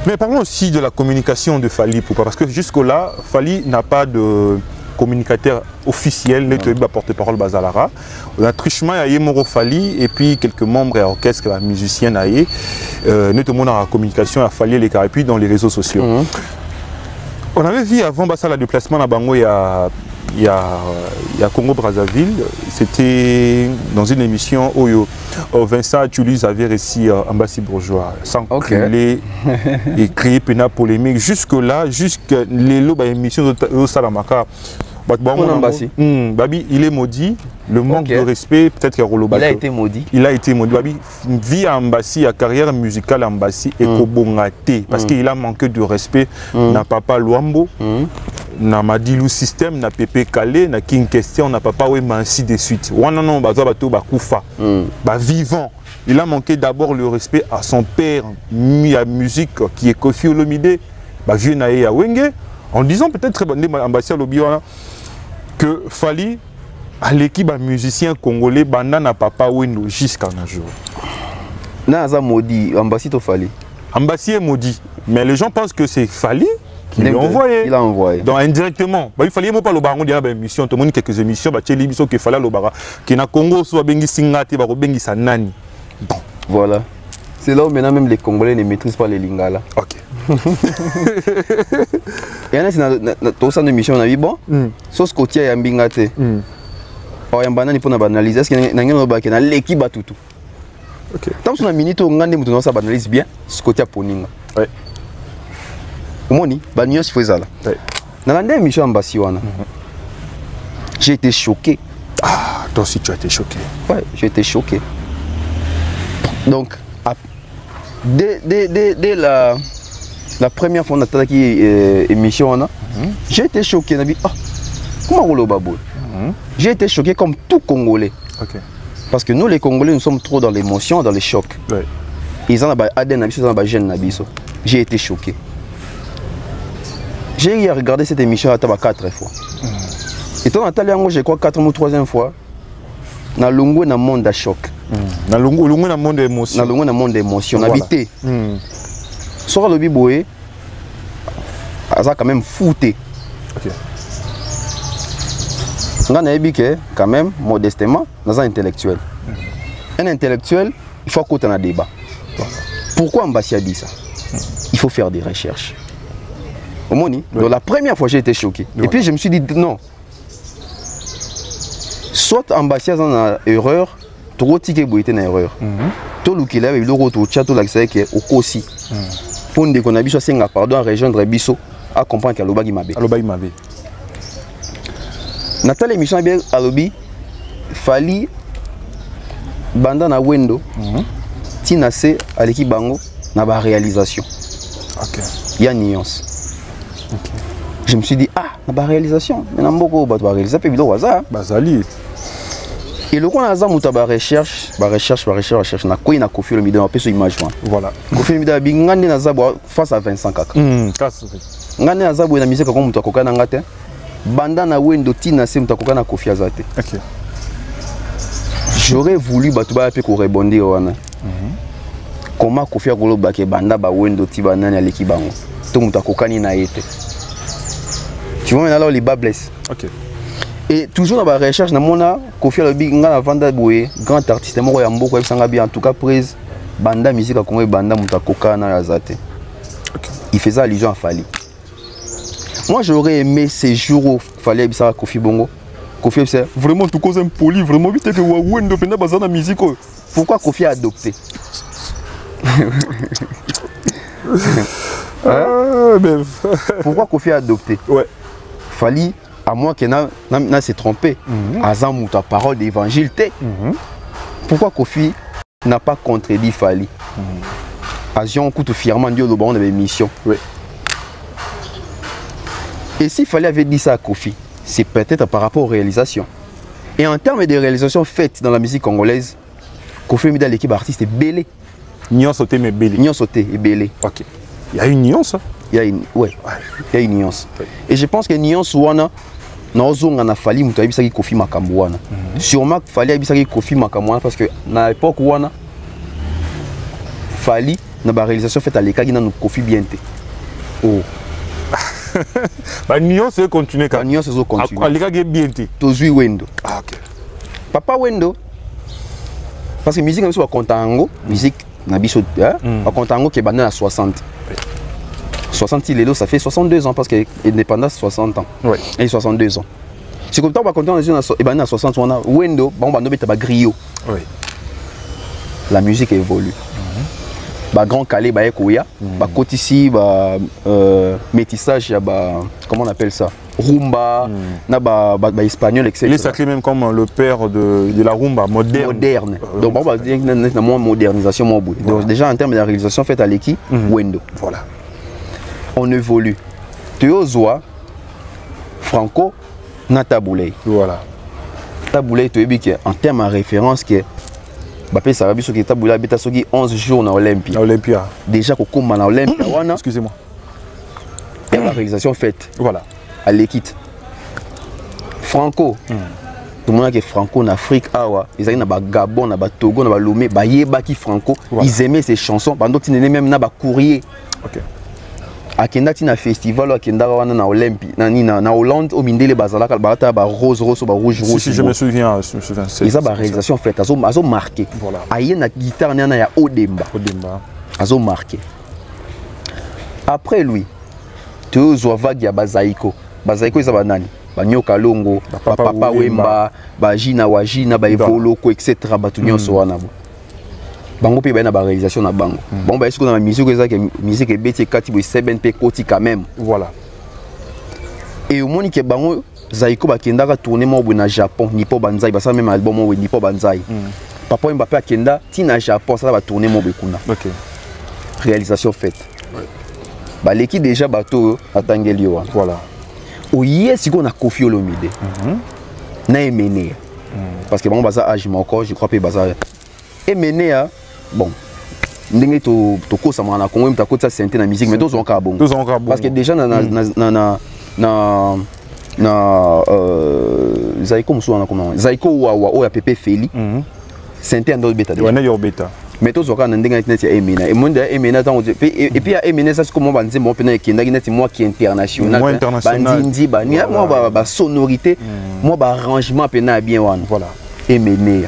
Mais parlons aussi de la communication de Fally Ipupa parce que jusque-là, Fally n'a pas de communicateur officiel, n'est pas porte-parole Bazalara. On a Trichement à Yemoro Fally et puis quelques membres et orchestres, musiciens à Yé, n'est tout le monde en communication à Fally les et puis dans les réseaux sociaux. On avait vu avant le déplacement à Bango il y a Congo-Brazzaville, c'était dans une émission où Vincent Tulus avait réussi Ambassy Bourgeois, sans crier et créer une polémique. Jusque-là, jusqu'à l'émission de Salamaka, Babi, il est maudit, le manque de respect, peut-être qu'il y a il a été maudit. Il a été maudit. Babi, vie à Ambassy, à carrière musicale Ambassy, et Kobongate, parce qu'il a manqué de respect, n'a Papa Luambo. Na Madilou système na Pépé Calé na King Question na Papa Wema ainsi de suite. Wana non bazo bato bakufa. Ba vivant. Il a manqué d'abord le respect à son père mis à musique qui est Kofi Olomide, ba vieux naé à Wenge en disant peut-être très bonne ambassadeur Lobiwana que Fally à l'équipe musicien congolais banda na Papa Wendo jusqu'à un jour. Na za maudit ambassadeur Fally. Ambassadeur maudit. Mais les gens pensent que c'est Fally qui l'a envoyé. Il a envoyé. Donc indirectement, il fallait pas le baron dire émission, tout le monde quelques émissions, bah tchéli biso que fallait le bara, qui na Congo soit bengi singati, bah bengi sanani. Bon. Voilà. C'est là où maintenant même les Congolais ne maîtrisent pas les lingala. Ok. Et là c'est dans tout ça de mission on a vu bon. Sauce côtier ya mbingate. Or yambana ni pour na banaliser, est-ce qu'il y a un ba qui na l'équipe batutu. Tant que minute on ngande mutu ça analyse bien ce côté poninga. Ouais. Omoni ba nuance faisala. Ouais. Dans la dernière émission Mbassi wana. J'ai été choqué. Ah, toi aussi tu as été choqué. Ouais, j'ai été choqué. Donc dès la première fois qu'on a qui émission j'ai été choqué, ah, comment on l'a. J'ai été choqué comme tout Congolais. Okay. Parce que nous les Congolais nous sommes trop dans l'émotion, dans les chocs. Ouais. Ils ont un gène. J'ai été choqué. J'ai regardé cette émission à 4 fois. Et toi Nathalie, je crois 4 ou 3e fois. Na longo na monde à choc. Na longo na monde d'émotion. Na longo na monde d'émotion. Habité. Sur le biboé, ça quand même fouté. Ok. On a dit que quand même modestement, dans un intellectuel. Un intellectuel, il faut qu'on ait un débat. Pourquoi Mbassi a dit ça? Il faut faire des recherches. Au moins, donc la première fois j'ai été choqué. Et puis je me suis dit non. Soit Mbassi a une erreur, trop ticket pour une erreur. Tout le qu'il a eu le retour chat tout l'accès qui est au Kosi. Pour nous qu'on a vu ça pardon à rejoindre Bisso à comprendre qu'à l'Obagi Mabé. Nathalie émission a bien à l'Obi Fali banda na wendo tina se à l'équipe bango na ba réalisation. OK. Il y a nuance. OK. Je me suis dit ah na ba réalisation mais na mboko ba réaliser pe bilo waza bazali. Et le qu'on a zamuta ba recherche na koyi na Kofi Olomide na peso image. Voilà. Kofi Olomide a bingande na zabo face à Vincent Kaka. Ngane na zabo na miseka comme muta kokana ngate. Banda na wendo tina se mutakoka na Kofi azate. OK. J'aurais voulu batuba pe ko rebondir wana. Comment Kofi akoloba ke banda ba wendo ti banani aleki bango. To mutakoka ni na yete. Tu vois maintenant là les bas blessent. OK. Et toujours dans la recherche na mona Kofi alobi ngana vanda boye grand artiste moko ya mboko ebisanga bien en tout cas prise banda musique a Congo banda mutakoka na azate. OK. Il faisait allusion à Fali. Moi j'aurais aimé ces jours où il fallait que Kofi Bongo. Kofi c'est vraiment tout cause impoli, vraiment vite que Wawendo penda bazana musique. Pourquoi Kofi a adopté? Pourquoi Kofi a adopté? Ouais. Fali à moins qu'il n'a s'est trompé. Azam ou ta parole d'évangile té. Pourquoi Kofi n'a pas contredit Fali? Azion coûte fièrement Dieu le bon de l'émission. Ouais. Et s'il fallait avait dit ça à Kofi, c'est peut-être par rapport aux réalisations. Et en termes de réalisations faites dans la musique congolaise, Kofi Olomide l'équipe artiste est belé. Nion sauté mais belé. Nion sauté et belé. Ok. Il y a une nuance. Il y a une, ouais. Il y a une nuance. Et je pense que nuance wana naozonga na Fali mutu abisaki Kofi makambo wana. Sûrement Fali abisaki Kofi makambo wana parce que na l'époque wana Fali na ba réalisation faite à l'écart na Kofi bien té. Oh. La nuance continue. La nuance continue. Les gars bien té. Tozui wendo. Ah ok. Papa wendo. Parce que musique on kontango, musique na biso on kontango qui est bandé à 60. 60 lelo ça fait 62 ans parce que indépendance 60 ans. Ouais. Et 62 ans. C'est comme ça on va compter et bandé à 60 on a wendo, bon bando beta ba griot. Oui. La musique évolue. Ba grand calé ba ekoya ba kotisi ba métissage ya ba comment on appelle ça rumba na ba espagnol etc. Il est sacré même comme le père de la rumba moderne. Donc on va dire que moins modernisation moins beau. Donc déjà en termes de réalisation faite à l'équipe wendo. Voilà. On évolue. Théozoa Franco na Taboulay. Voilà. Taboulay tu es en termes de référence qui est Bappé Sarabi qui est 11 jours dans Olympia. Déjà qu'on dans Olympia. Excusez-moi. Il y a la réalisation faite. Voilà. À l'équipe. Franco. Tout le monde qui Franco en Afrique, ils allaient dans Gabon, dans Togo, dans Lomé, Bayeba Franco. Ils aimaient ces chansons. Pendant qu'ils n'aimaient même pas courrier. Ok. À Kenda tina festival à Kenda wana na Olympie na Hollande au Mindele bazala kalbata ba rose ba rouge. Si je me souviens ils a ba réalisation faite azo marqué. Voilà. Aye na guitare na ya Odemba. Azo marqué. Après lui tu zo vague ya Bazaiko ils ba nani ba Nyoka Longo Papa Wemba ba Jina Wajina ba Evoloko etc. ba tunyo so wana bo. bango pe ba na ba réalisation na bango bon ba est-ce que na musique ezaka musique ebeti kati bo 7 pe koti quand même voilà et au moni ke bango Zaiko bakendaka tourner mo na Japon ni po banzai ba ça même album mo ni po banzai papa Mbappé akenda tina Japon ça va tourner mo bekuna OK réalisation faite ba l'équipe déjà bateau atangeli wa voilà oye siko na Koffi Olomide na Emene parce que bon baza âge encore je crois pe baza Emene bon ndenge to kosa na Congo mta kota santé na musique mais tous on ka bon parce que déjà na Zaiko musuana comment Zaiko wa ya Pepe Feli santé ando beta de wana yo beta mais tous on ka ndenge internet ya Emena et monde Emena tant et puis ya Emena ça c'est comme on dit bon pena kenda kineti moi qui international bandindi ba ni moi ba sonorité moi ba arrangement pena bien wana voilà Emena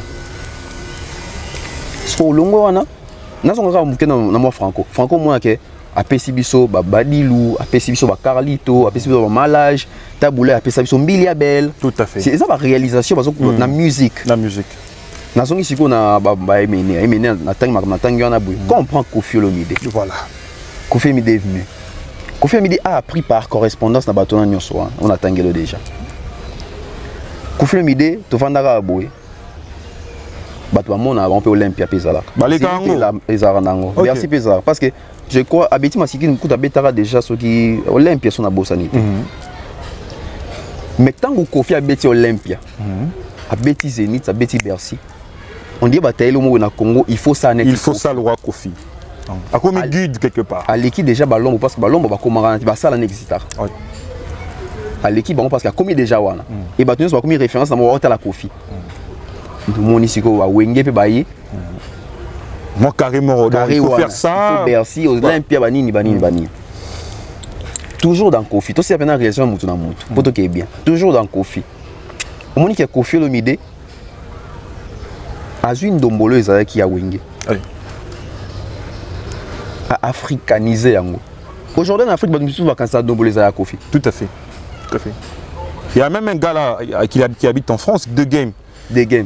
so longo wana na songa ka mukena na moi franco moi ke apesi biso ba Badilu apesi biso ba Carlito apesi biso ba Malage Taboula apesi biso Mbili Abel tout à fait c'est ça la réalisation parce que na musique na songi siko na ba Emene na tangi wana boy comprend Koffi Olomide voilà Koffi Olomide est venu Koffi Olomide a appris par correspondance na bato na nyonso on a tangelo déjà Koffi Olomide to vandaka boy bato amona on peut Olympia pezalaka nango merci pezalaka parce que je crois abeti masiki nkuta betaka déjà ceux qui Olympia sont na bosanité mais tant que Koffi abeti Olympia abeti Zénith abeti Bercy on dit bataille au na Congo il faut ça le roi Koffi a comme guide quelque part à l'équipe déjà ballon parce que ballon va comment va ça n'existe à l'équipe parce qu'il a commis déjà wana et battu va commis référence dans mon la Koffi mon ici ko wa wenge pe baye moi carrément il faut faire ça il faut Bercy Olympia banini toujours dans Koffi tout c'est pendant réalisation mutu na mutu poto qui est bien toujours dans Koffi au moni que Koffi Olomide azui ndombolo ezala ki ya wenge a africanisé yango aujourd'hui en Afrique bato va kanisa ndombolo ezala ya Koffi tout à fait il y a même un gars là qui habite en France des games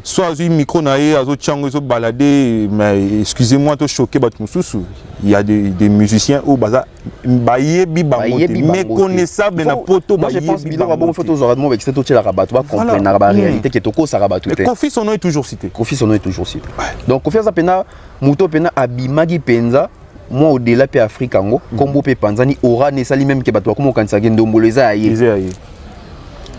soit azui micro nae azo tchango zo balader mais excusez-moi to choqué bato mususu il y a des musiciens au baza bayebi bangote méconnaissable na poto moi je pense biloko ba bon photo zora mo avec cette autre la rabat va comprendre la réalité que toko sa rabat tout Koffi son nom est toujours cité donc Koffi za pena muto pena abimagi penza moi au-delà pe Afrique ngo kombo pe panzani aura ne sali même que bato comme kanisa ndombolo eza aye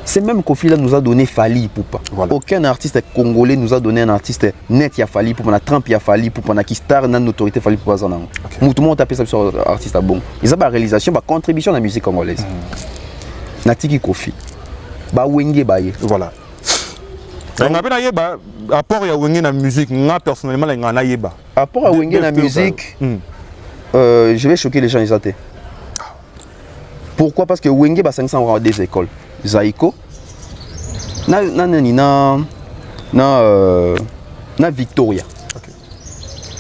c'est même Koffi là nous a donné Fally Ipupa. Voilà. Aucun artiste congolais nous a donné un artiste net ya Fally Ipupa, na Trump ya Fally Ipupa, na Kistar na autorité Fally Ipupa za nango. Tout le monde tapé ça sur artiste bon. Ils ont ba réalisation, ba contribution à la musique congolaise. Na tiki Koffi. Ba wenge baye. Voilà. On a bien yeba apport ya wenge na musique, nga personnellement nga na yeba. Apport à wenge na musique. Je vais choquer les gens ils até. Pourquoi? Parce que wenge ba 500 euros des écoles. Zaiko na Victoria.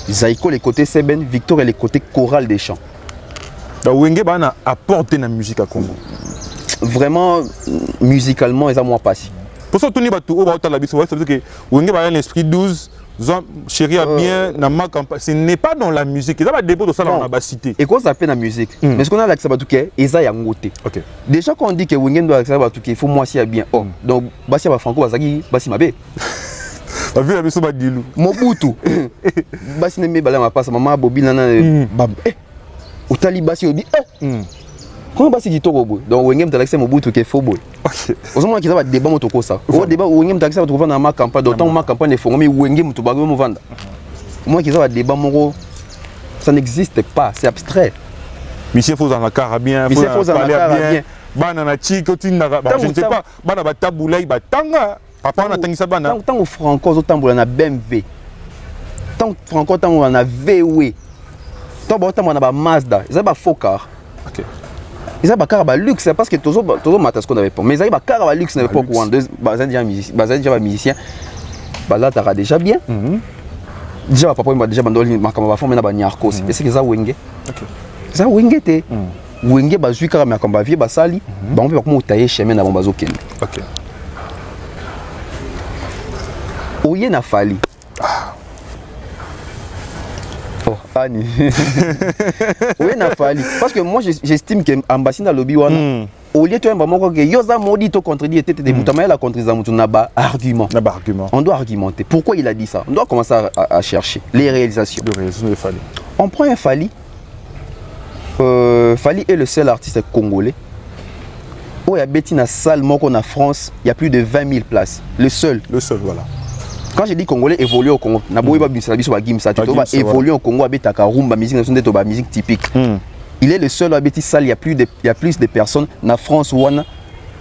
Zaiko les côtés Seben, Victoria les côtés chorale des chants. Donc Wenge a apporté la musique à Congo. Vraiment musicalement ils ont moins passé. Pour ça tout le monde a la vie, ça veut dire que Wenge a un esprit 12. Chérie a bien ce n'est pas dans la musique, ça va dépendre de ça dans la cité. Et quoi ça fait dans la musique? Mais ce qu'on a l'accès à tout que ça y a ngoté. OK. Déjà quand on dit que Wenge doit accès à tout il faut moi si bien. Oh, donc basi ba franco bazaki basi mabe. La vie la biso ba dilu. Mobutu. Basi ne me bala ma passe maman Bobi nana otali basi obi comment basi kitoko boy. Donc Wenge mta l'accès Mobutu que faux boy. OK. Osoma ki za ba débat motoko ça. Au débat Wenge mta accès trouver dans ma campagne d'autant ma campagne de fonds mais Wenge mtu ba mo vendre. Moi qui za ba débat moko ça n'existe pas, c'est abstrait. Monsieur faut en carabien, faut parler bien. Bana na chiko tinda je ne sais pas, bana ba taboula ba tanga. Papa na tangisa bana. Tant franco zo tambola na BMW. Tant franco tant na VW. Tant ba tambola na ba Mazda, ça ba faux car. OK. Ils ont pas de luxe parce que tous matas qu'on avait pas mais ils ont pas de luxe n'avait pas quoi deux bazin déjà musicien bah là t'as déjà bien déjà papa il m'a déjà bandoli ma kama ba former na ba nyarko c'est ce que ça Wenge. OK ça Wenge té Wenge ba zui kama kama vie ba sali ba on peut comment tailler chemin na ba zokende. OK oye na Fally Wani. Oui, na Fali. Parce que moi, j'estime que Ambassadeur Lobby Wana, au lieu de dire que Yosa Modi to contredit était des Moutamaï la contre Zamoutounaba argument. On doit argumenter. Pourquoi il a dit ça? On doit commencer à chercher les réalisations. On prend un Fali. Fali est le seul artiste congolais. Où il y a Betty na salle qu'on a en France, il y a plus de 20 000 places. Le seul. Le seul, voilà. Quand je dis Congolais, évoluer au Congo, évoluer au Congo, avec rumba, musique typique. Il est le seul à Betty salle, il y a plus de personnes. En France,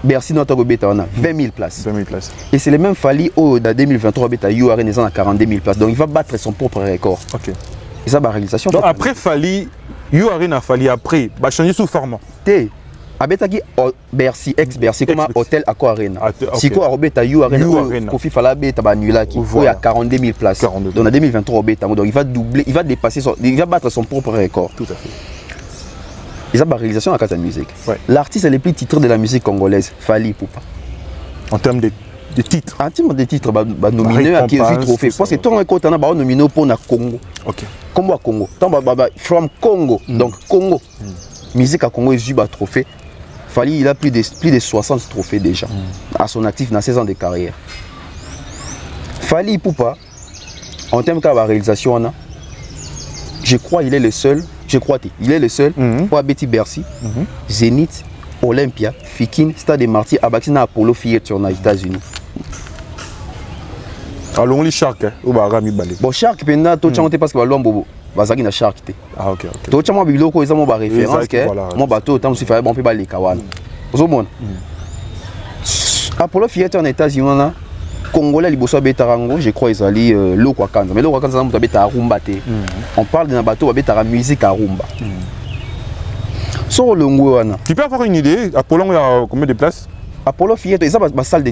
Bercy, notre 20 000 places. 20 000 places. Et c'est le même Fali au 2023, il y a 42 000 places. Donc il va battre son propre record. Ok. Et ça, la réalisation. Donc après Fali, il y a Fali après, va changer sous format. Abetaki Bercy, ex-Bercy, comme hôtel Accor Arena. Si quoi Robeta You Arena, Kofi Falabé, Tabanula, qui il y a 42 000 places. Donc en 2023, donc il va doubler, il va dépasser, il va battre son propre record. Tout à fait. Et ça, la réalisation à la musique. L'artiste est le plus titré de la musique congolaise, Fali Poupa. En termes de titres. En termes de titres, nominé à qui est trophée. Parce que tant qu'on a nominé pour le Congo. Ok. Comme au Congo. From Congo. Donc Congo. Musique à Congo est un trophée. Fali, il a plus de 60 trophées déjà à son actif dans 16 ans de carrière. Fali Poupa, en termes de réalisation, je crois qu'il est le seul, il est le seul pour Betty Bercy, Zénith, Olympia, Fikin, Stade des Martyrs, Abaxina, Apollo Theater aux États-Unis. Alors on lit Shark, ou Rami Balé. Bon, Shark, parce que Bobo. Bazaki na Shark te. Ah ok ok. To chama biloko eza mo ba référence que mo bateau tant si fait bon pe ba les kawana. Ozomona. Apollo Theater en États-Unis na Congolais liboso betarango, je crois ezali loko kanza. Mais loko kanza na muta beta rumba te. On parle de na bateau beta musique à rumba. Sur le ngwana. Tu peux avoir une idée Apollo il y a combien de places? Apollo Theater, c'est une salle de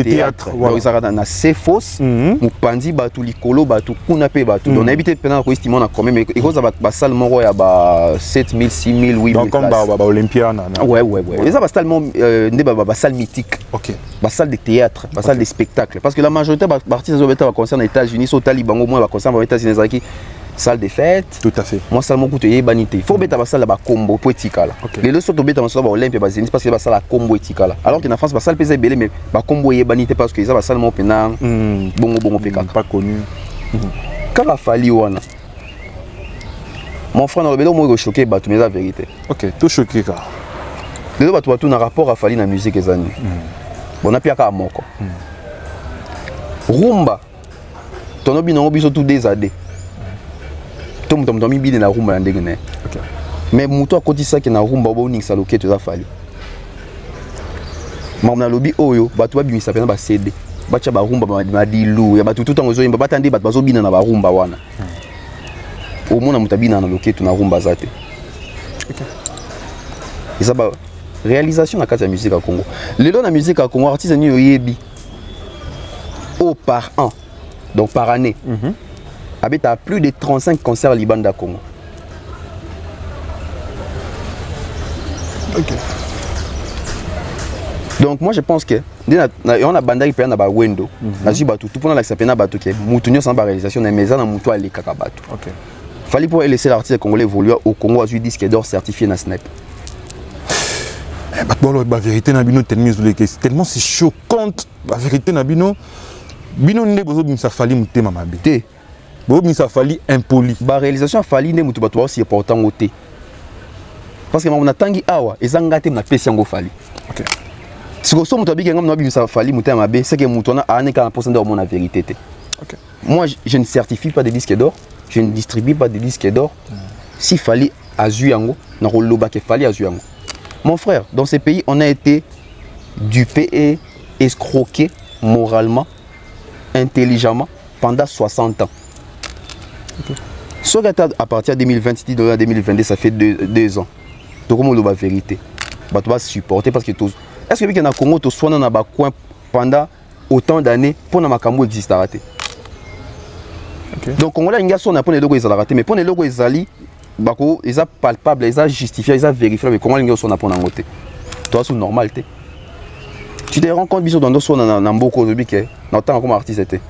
théâtre. Voilà. Ils ont un Cefos, Mupandi, Batu, Likolo, Batu, Kunape, Batu. On a habité pendant qu'on estime quand même, mais ils ont une salle il y a 7 000, 6 000, 8 000. Donc comme Olympia. Ouais. Ils ont une salle mythique. Ok. Une salle de théâtre, une salle de spectacle. Parce que la majorité des artistes ont concert aux États-Unis, aux talibans, au moins, ils concert aux États-Unis. Salle de fête. Tout à fait. Moi, ça m'a coûté banité. Il faut mettre la salle à combo poétique. Les deux sont tombés dans la salle Olympia parce que la salle à combo éthique. Alors qu'en France, la salle pèse belé, mais la combo est banité parce que la salle m'a pénal. Bon, pas connu. Quand la Fali Wana, mon frère, on a choqué, mais la vérité. Ok, tout choqué. Les deux, tu as un rapport à Fali dans la musique des années. On a pire qu'à Moko. Rumba, ton obi n'a pas tout des années. Na rumba ndenge mais muto akoti ça que na rumba bo ningisa loke to za Fali mamna lobi oyo batu babimisa pena ba CD bacha ba rumba ba dilu ya batu tout en ozoyimba batande batu bazobina na ba rumba wana au mona mutabina na loke to na rumba zate ça ba réalisation na kati ya musique à Congo lelo na musique à Congo artiste ni yoyebi au par an donc par année habite à plus de 35 concerts Liban da Congo. Okay. Donc moi je pense que on a bandai pe na ba wendo na ji batu tout pendant la sapena batu ke mutunyo sans réalisation na meza na mutu ali kaka batu. OK. Fallait pour laisser l'artiste congolais évoluer au Congo à disque d'or certifié na Snap. La vérité na bino tellement c'est choquante la vérité na bino ne bozo bimsa Fali mutema mabe. Bon, ça fallait impoli. La réalisation a fallu ne mutu bato aussi important côté. Parce que on a tangi awa ezangate na pesi yango fali. OK. Si vous so mutu abi ngam na bi ça fallait mutu mabe, c'est que mutu na ane 40% de mon vérité te. OK. Moi je ne certifie pas de disques d'or, je ne distribue pas de disques d'or. Si fallait azu yango na roloba ke fallait azu yango. Mon frère, dans ces pays, on a été dupé et escroqué moralement, intelligemment pendant 60 ans. Okay. Soit à partir de 2020, 2022, ça fait 2 ans. Donc, comment on la vérité? Tu vas supporter parce que est-ce que dans le Congo, tu sois dans un coin pendant autant d'années pour que Makambo existe à rater? Donc, on a une garçon qui a les logos à rater, mais pour les logos, ils sont palpables, ils sont justifiés, ils sont vérifiés, mais comment les garçons ont à rater? Toi, c'est normal. Tu te rends compte, dans le son, dans beaucoup de gens, dans le temps comme artiste était.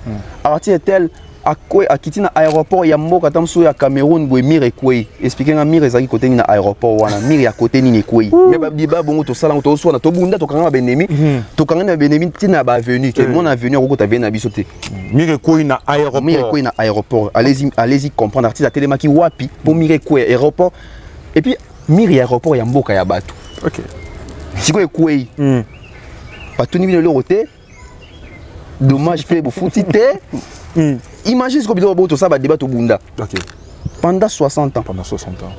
Artiste est tel. akiti na aéroport ya mboka tamso ya Cameroun boy mire ekwei expliquer nga mire ezaki côté ni na aéroport wana mire ya côté ni ekwei mais ba biba bongo to sala to so na to bunda to kanga benemi to kanga na benemi tina ba avenue que mon avenue ko ta na biso te mire ekwei na aéroport allez-y comprendre artiste telema ki wapi pour mire ekwei aéroport et puis mire ya aéroport ya mboka ya bato OK siko ekwei bato ni bino le roté dommage fait pour foutité. Imagine ce que ça va débat au Bunda. Okay. Pendant 60 ans. Pendant 60 ans.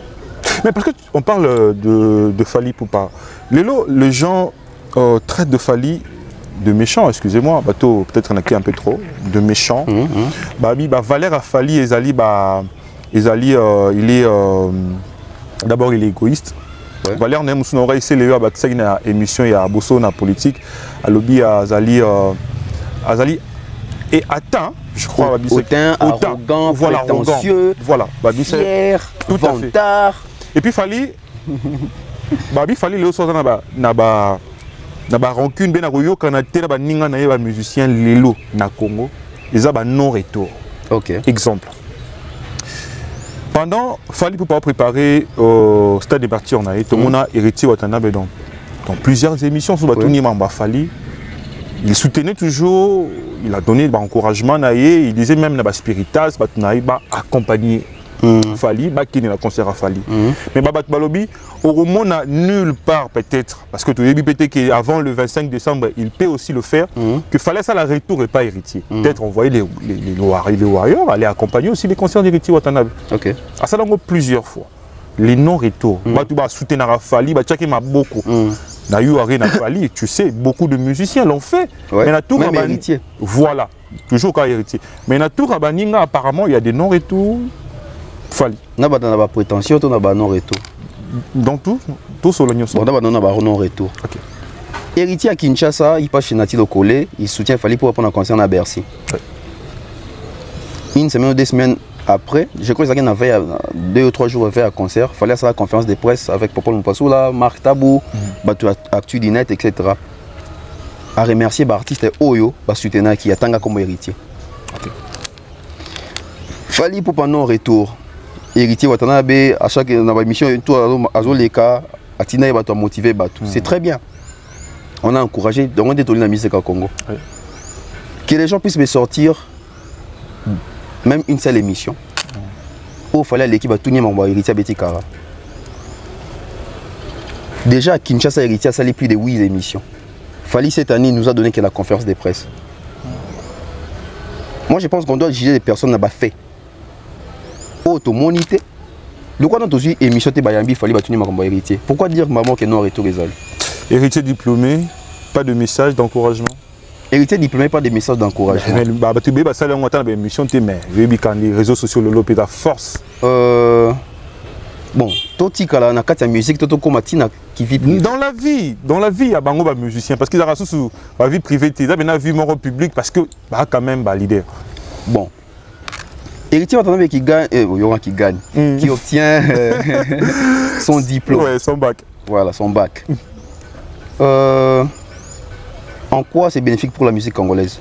Mais parce qu'on parle de Fally Ipupa. Les gens traitent de Fally de méchant, excusez-moi, bateau peut-être on a un peu trop, de méchant. Valère Fally Ezali, il est d'abord il est égoïste. Ouais. Valère n'aime son oreille, c'est le une émission il y a Bosso na politique, à lobby Azali et atteint, je crois, arrogant, voilà, prétentieux, voilà, fier, tout vantard. Et puis Fally le soir na ba rancune ben akoyo kana tera ba ninga na ba musicien lelo na Congo, ils ba non retour. OK. Exemple. Pendant Fally Ipupa préparer stade des parties on a tout le monde a héritier Watanabe dans plusieurs émissions sur Batuni Mamba Fally. Il soutenait toujours, il a donné encouragement, il disait même que Spiritas, il va accompagner Fally, qui est le concert à Fally. Mais Balobi, au moment n'a nulle part peut-être, parce que tu as dit peut-être qu'avant le 25 décembre, il peut aussi le faire, que fallait ça la retour et pas héritier. Peut-être envoyer les Warriors aller accompagner aussi les concerts d'héritier Watanabe. OK. À ça, plusieurs fois. Les non-retours. Tu vas soutenir Fally, tu vas beaucoup. Fally, tu sais, beaucoup de musiciens l'ont fait. Ouais, mais même héritier. Voilà, toujours quand héritier. Mais dans tout Rabaninga, apparemment, il y a des non-retours. Fally. Il y a des prétentions, il y a des non-retours. Donc tout sur l'oignon. Il y a des non-retours. Okay. Héritier à Kinshasa, il passe chez Nati Lokole, il soutient Fally pour prendre un concert à Bercy. Ouais. Une semaine ou 2 semaines après, je crois qu'il y avait 2 ou 3 jours à concert, il fallait faire la conférence de presse avec Popol Mpassoula, Marc Tabou, Actu Dinet, etc. À remercier l'artiste Oyo, soutenir qui attend comme héritier. Okay. Fally Ipupa non retour. Héritier Watanabe, à chaque émission, Azoleka, Atina va motiver Batu. C'est très bien. On a encouragé, donc on est détourné la musique au Congo. Oui. Que les gens puissent me sortir même une seule émission. Il fallait l'équipe à tout le monde héritier Betikara. Déjà à Kinshasa, héritier a sali plus de 8 émissions. Fally cette année nous a donné que la conférence de presse. Moi je pense qu'on doit juger les personnes qui ont fait. Automonité. Le quoi dans toute émission de Bayambi, il fallait battre mon héritier. Pourquoi dire maman que non retour les ailes? Héritier diplômé, pas de message d'encouragement. Héritier diplômé, pas de message d'encouragement. Mais ça on entend émission mais quand les réseaux sociaux le lopé la force. Bon, tout ce qui est la musique, tout comme qui vit dans la vie, il y a des musiciens parce qu'ils ont sur la vie privée, ils ont une vie morale publique parce que quand même leader. Bon. Héritier Watanabe qui gagne, qui obtient son diplôme. Ouais, son bac. Voilà, son bac. En quoi c'est bénéfique pour la musique congolaise?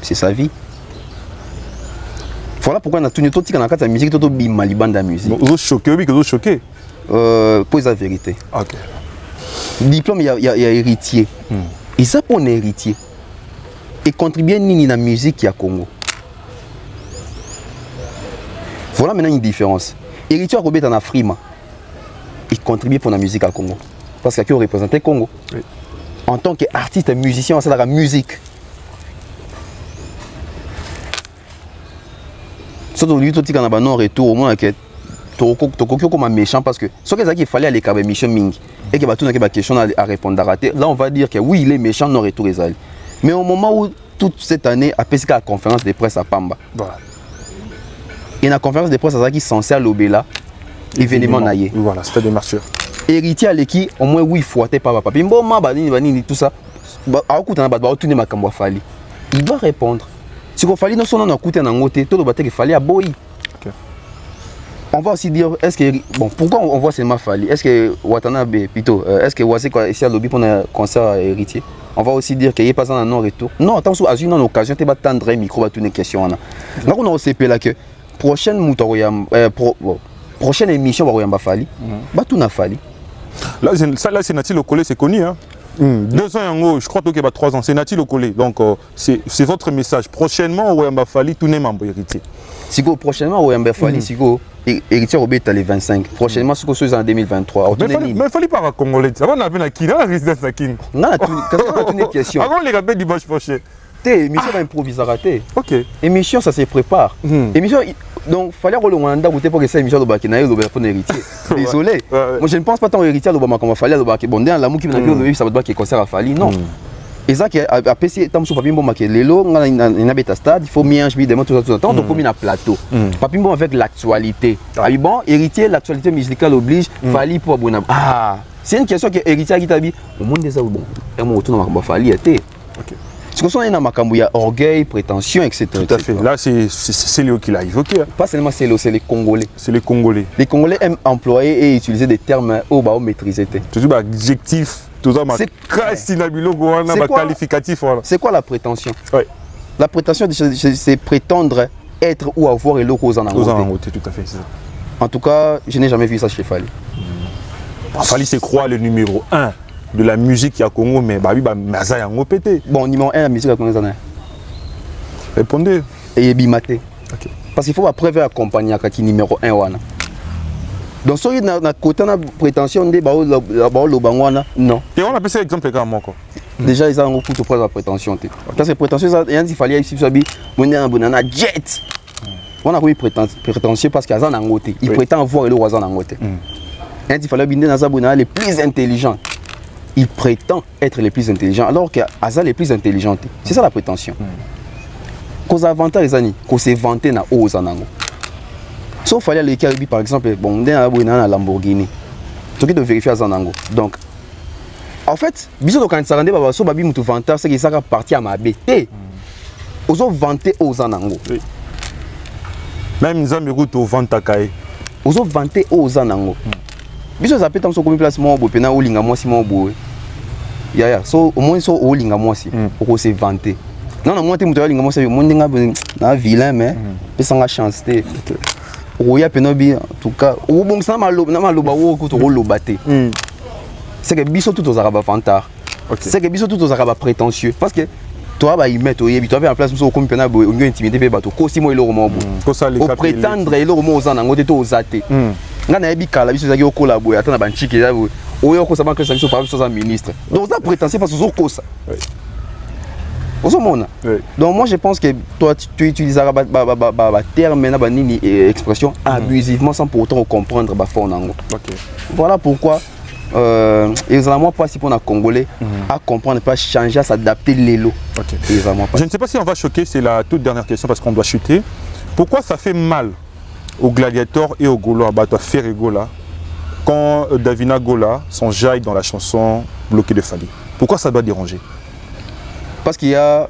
C'est sa vie. Voilà pourquoi on a tout la musique, tout bimaliban de la musique. Vous êtes choqué, oui, vous êtes choqué. Pour la vérité. Ok. Diplôme, il y a héritier. Et ça pour un héritier. Et contribuer à la musique qui a Congo. Voilà maintenant une différence. Héritier a en Afrique. Il contribue pour la musique à Congo. Parce qu'il a représenté Congo. Oui. En tant qu'artiste et musicien, c'est la musique. Surtout lui, tout ce qui a non retour, au moins que tu comme un méchant parce que ce qu'il fallait aller à l'émission Ming et qu'il y a une question à répondre à rater, là on va dire que oui, il est méchant, non retour les. Mais au moment où toute cette année, à PSK la conférence de presse à Pamba, voilà. Et la conférence de presse à qui censé à l'Obéla, événement naïe. Voilà, c'était des marcheurs. Héritier à l'équipe, au moins oui, fouetté par papa. Tout ça. Il doit répondre. Si il fallait, non, écouter un côté, tout le bâtiment qu'il fallait à Boy. On va aussi dire, est-ce que, bon, pourquoi on voit seulement Fally? Est-ce que Watanabe, plutôt, est-ce que Wasi ici à lobby pour un concert héritier? on va aussi dire qu'il n'y a pas un non-retour. Non, attends, à une occasion, tu vas tendre un micro, tu vas une question. Donc, on a aussi là que prochaine émission, on va Fali. Tout n'a Fali. Là, c'est Nati Lokole, c'est connu. Hein? 2 ans en haut, je crois qu'il y a 3 ans, c'est Nati Lokole. Donc, c'est votre message. Prochainement, on va Fali, tout n'est pas héritier. Si prochainement, on va Fali, si héritier Robert les 25. Prochainement, ce que c'est en 2023. Mais il fallait pas Congolais. Ça va, on a vu la résidence à Kin. Non, on a une question. Avant, les rappels dimanche prochain. Émission va improviser à rater. Ok. Émission, ça se prépare. Émission, donc, il fallait que le Rwanda vous pour que cette émission de Bakina et de héritier. Désolé. Moi, je ne pense pas tant au héritier de Bama comme il fallait le Bakina. Bon, dans l'amour qui m'a dit, ça va être qui concert à Fali. Non. Et ça, après, si tu as un papillon qui est lélo, on a un stade, il faut bien jouer des mots tout le temps, donc on a un plateau. Papillon avec l'actualité. Bon, héritier, l'actualité musicale oblige, Fali pour abonner. Ah, c'est une question que héritier qui t'a dit, au monde des bon, et mon retour dans Fali était. C'est comme ça, il y a un orgueil, prétention, etc. Tout à fait. Là, c'est Léo qui l'a évoqué. Pas seulement c'est Léo, c'est les Congolais. C'est les Congolais. Les Congolais aiment employer et utiliser des termes au bas maîtriser. Toujours adjectif. C'est quoi la prétention? La prétention, c'est prétendre être ou avoir et l'eau aux en Angoté. Tout à fait. En tout cas, je n'ai jamais vu ça chez Fali. Fali, c'est croire le numéro 1 de la musique à Congo, mais Maza Yango pété. Bon, numéro 1 de la musique à Congo, répondez. Et Bimaté. Parce qu'il faut la preuve accompagner à qui numéro 1 wana. Donc, si on a côté de prétention de non. Et on appelle ça exemple également. Déjà, ils ont beaucoup de preuves à prétention. Parce que prétention, il fallait ici, on a jet. On a eu prétentieux parce qu'il y a un côté. Il prétend avoir le voisin en côté. Il fallait bien les plus intelligents. Il prétend être les plus intelligents alors qu'il y a les plus intelligents. C'est ça la prétention. Cause avantage, qu'on s'est vanté dans aux anango. Sauf fallait les Caraïbes par exemple, bon, on a un Lamborghini. Tu dois vérifier à Zanango. Donc, en fait, bisous de quand ça rendait, babi babi mutu vantage, c'est que ça va partir à ma bête. Aux autres vantés aux Zanango. Même Zambi route au Vantakaï. Aux autres vantés aux Zanango. Bisous ça peut être comme place moi au pena au linga moi si moi au ya so au moins so au linga moi si au se vanter. Non moi te mutu linga moi si moi ndinga na vilain mais peut sans la chance te. Ou ya penobi en tout cas ou bon ça na maloba ou ko to lobate. C'est que biso tout aux arabes vantard. C'est que biso tout aux arabes prétentieux parce que toi bah il met toi en place so comme pena bo on intimider pe bato ko si moi le romo bo. Au prétendre le romo aux en ngote to aux athées. Ngana ebikala biso zaki okolaboya atana banchiki ya oyo ko sabanga que ça par exemple ministre. Donc ça prétentieux parce que zo ça. Donc moi je pense que toi tu utiliseras terme na banini expression abusivement sans pour autant comprendre ba fond nango. Voilà pourquoi moi pas si pour un Congolais à comprendre pas changer à s'adapter l'élo. Je ne sais pas si on va choquer, c'est la toute dernière question parce qu'on doit chuter. Pourquoi ça fait mal aux gladiateurs et aux Gaulois à faire Gola quand Davina Gola s'enjaille dans la chanson Bloqué de Fali? Pourquoi ça doit déranger? Parce qu'il y a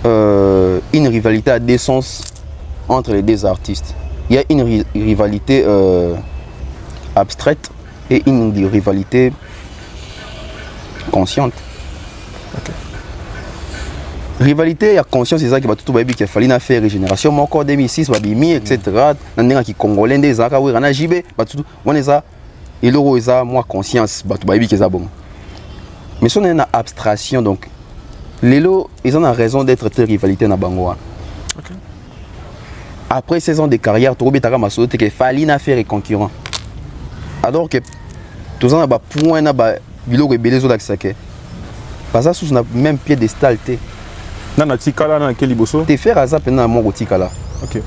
une rivalité à deux sens entre les deux artistes. Il y a une rivalité abstraite et une rivalité consciente. Rivalité, il y a conscience, c'est ça qui va tout baby qui a fallu faire régénération, mais encore 2006, babimi, etc. Nandéga qui congolais, des zaka, oui, rana jibé, tout, on est ça, et l'euro est ça, moi conscience, tout baby qui est ça bon. Mais si on a une abstraction, donc, les lots, ils ont raison d'être très rivalité dans Bangoa. Après 16 ans de carrière, tu as ma sauté qu'il fallait faire les concurrents. Alors que tous les gens point na ba bilo rebelle zo d'accès. Parce que sous na même piédestal té. Na tikala na quel liboso? Te faire à ça pendant mon tikala. OK.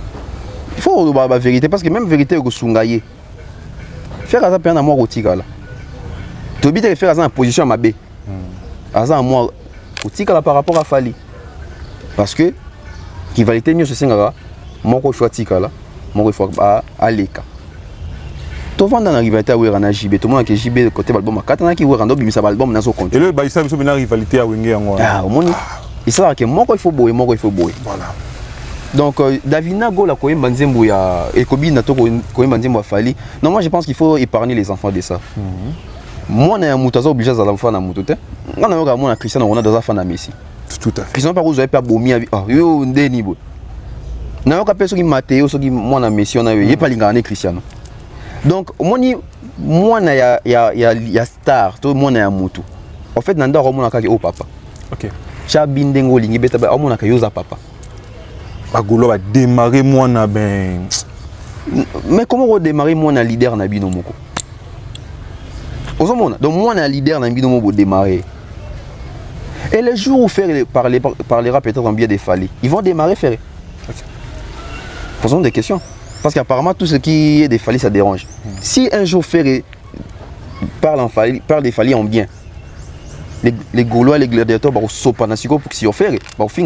Il faut la vérité parce que même vérité au sungaye. Faire à ça pendant mon tikala. Tu obligé de faire à ça en position ma B. À ça moi tikala par rapport à Fali. Parce que rivalité mieux se singara mon ko choix tikala, mon ko faut à leka. Tout le monde dans la rivalité à JB, tout le monde qui est JB côté album à 4 ans qui est rando bimisa album dans son compte. Et le baïsa biso bina rivalité à Wenge en ah au monde il sait que moi il faut boyer voilà. Donc Davina Gola ko mbanzembo ya ekobi na to ko mbanzembo Fali. Non moi je pense qu'il faut épargner les enfants de ça. Moi na mutazo obligé à l'enfant na mutote. Ngana yoka mona Cristiano Ronaldo za fan na Messi. Tout à fait. Cristiano par exemple pas bomi ah yo ndeni bo. Na yoka peso ki Matteo so ki mona Messi on a yo pas lingana Cristiano. Donc moni mona ya star to mona ya mutu. En fait nanda ko mona ka o papa. OK. Cha bindengo lingi beta ba mona ka yoza papa. Bagolo va démarrer mona ben. Mais comment redémarrer mona leader na bino moko? Donc moi on est leader dans le bidon pour démarrer. Et les jours où Ferré parlera peut-être en bien des Fally, ils vont démarrer Ferré. Okay. Posons des questions. Parce qu'apparemment tout ce qui est des Fally ça dérange. Si un jour Ferré parle des Fally en bien, les Gaulois, les gladiateurs, bah, au panasiko pour que si on Ferré, bah, au fin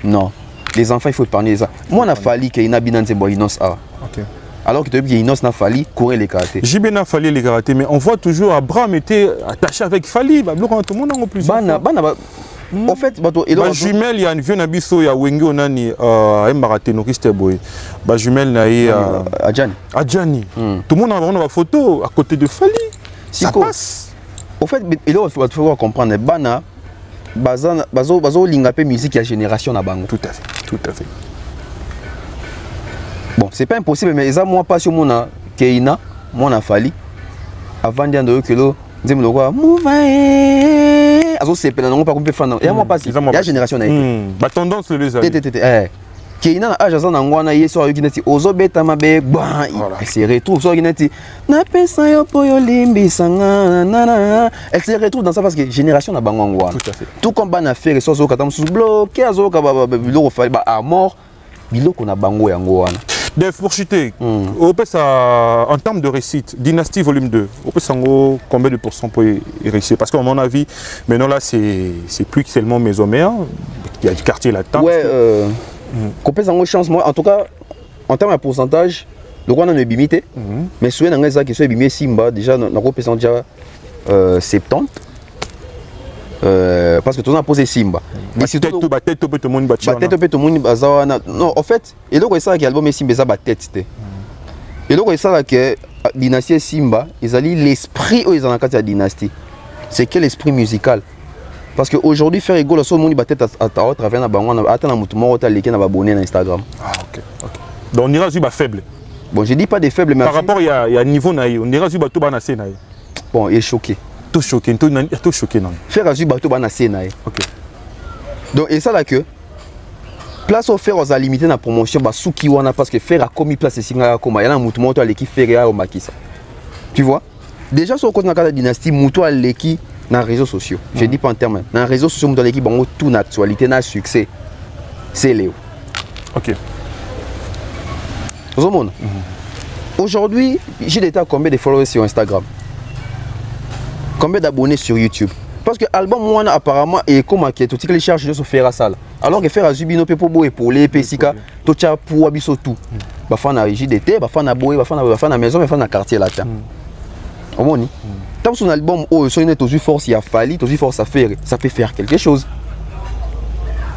non. Les enfants il faut épargner ça. Moi on a Fally qui est inhabitant de Boinos A. Alors que tu as dit qu'il n'a Fally courir les karatés. JB n'a Fally les karatés, mais on voit toujours Abraham était attaché avec Fally. Tout le monde en plus. En fait, jumelle, il y a une vieux abisso, il y a Wengi Onani, Mbarate, Noriste Boy. Jumelle, il y a Adjani. Tout le monde a une photo à côté de Fally. Ça passe. En fait, il faut comprendre, Bana, Bazo Lingapé musique, il y a génération à Bango. Tout à fait. Tout à fait. Bon, c'est pas impossible, mais ça, moi, pas sur mon Keina, mon Fally. Avant de que l'eau, je me le vois, mouvae. Alors, c'est pas non pas qu'on peut faire. Et moi, pas si. Il y a génération. Bah, tendance, le lézard. Keina, ah, j'ai un angwana, il est sur une qui ozo beta ma bé, bah, il se retrouve sur une qui n'a pas ça, yo, poyo, limbi, sanga, nana. Elle se retrouve dans ça parce que génération n'a pas angwana. Tout à fait. Tout comme ban affaire, et soit katam sous bloqué, azo, bilo, fallait, bah, à mort, bilo qu'on a bango et angwana. Pour chuter, en termes de réussite, Dynastie volume 2, combien de pourcents pour y réussir? Parce qu'à mon avis, maintenant là, c'est plus que seulement Maison Mère, il y a du quartier là-dedans. Ouais, combien de chance, moi, en tout cas, en termes de pourcentage, le roi n'a pas limité, mais souvent, dans les gens qui sont limés, Simba, déjà, on a déjà 70. Parce que tout le monde a posé Simba. Non, en fait, et donc ça qui album Simba ça tête. Et donc ça que dynastie Simba, ils allaient l'esprit où ils en ont la dynastie. C'est quel esprit musical? Parce qu'aujourd'hui faire rigolo sur monde tête à travers na bango attend mutu moko ta leki na abonné na Instagram. Ah OK. Donc on ira sur faible. Bon, je dis pas des faibles mais par rapport il y a niveau na on ira sur bato bana na. Bon, il est choqué. Tout choqué, tout choqué non. Faire azur bateau bana senaï. OK. Donc et ça là que place au faire aux limité na promotion ba souki wana parce que faire a commis place singa comme il y a mutu moto aleki faire au makisa. Tu vois? Déjà sur côté na la dynastie mutu aleki na réseaux sociaux. Je dis pas en termes. Dans les réseaux sociaux mutu aleki bango tout na actualité na succès. C'est Léo. OK. Aujourd'hui, j'ai déjà combien de followers sur Instagram? Combien d'abonnés sur YouTube? Parce que l'album, moi, apparemment, est comme qui est tout ce que les charges de faire à ça. Alors que faire à Zubino, Pepo, épauler, Pessika, tout ça pour abisso tout. Bafan a JDT, Bafan a Boé, Bafan a maison, Bafan a quartier là. Au moins, tant que son album, oh, son est aussi force, il a fallu, aussi force à faire, ça peut faire quelque chose.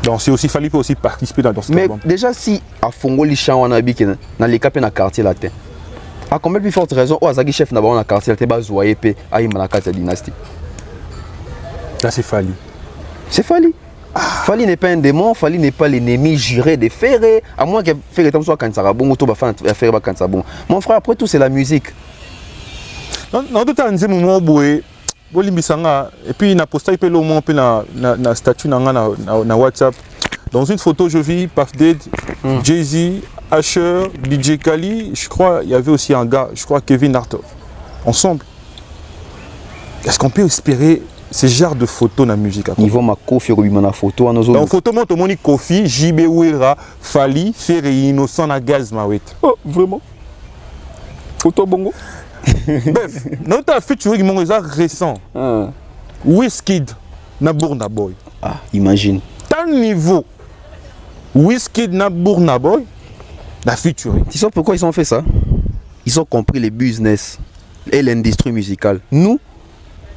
Donc c'est aussi fallu pour aussi participer dans ce album. Mais déjà, si à Fongo, les champs, on a habité dans les capes dans le quartier là. A combien plus forte raison, Azagi chef n'a pas un quartier, il a zoé pe à Imanakata dynastie. Là c'est Fally. C'est Fally. Fally n'est pas un démon, Fally n'est pas l'ennemi juré de Ferré. À moins que Ferré soit quand ça va bon, tout va faire quand ça bon. Mon frère, après tout, c'est la musique. Non, tout à moment boué, bolimbisanga et puis il a posté peu au moins na statut na WhatsApp. Dans une photo, je vis Puff Daddy, Jay-Z, Asher, DJ Kali, je crois, il y avait aussi un gars, je crois Kevin Hart, ensemble. Est-ce qu'on peut espérer ce genre de photos dans la musique? Niveau ma Kofi Rubimana photo à nos autres. Dans photo, moi, tout le monde Kofi, JB Ouera, Fally, Ferré, Innocent, na gaz, Mawet. Oh, vraiment? Photo bongo? Bref, notre featuring mon récent. Wizkid, na Burna Boy. Ah, imagine. Tant niveau. Wizkid na Burna Boy, la featuring. Tu sais pourquoi ils ont fait ça? Ils ont compris les business et l'industrie musicale. Nous,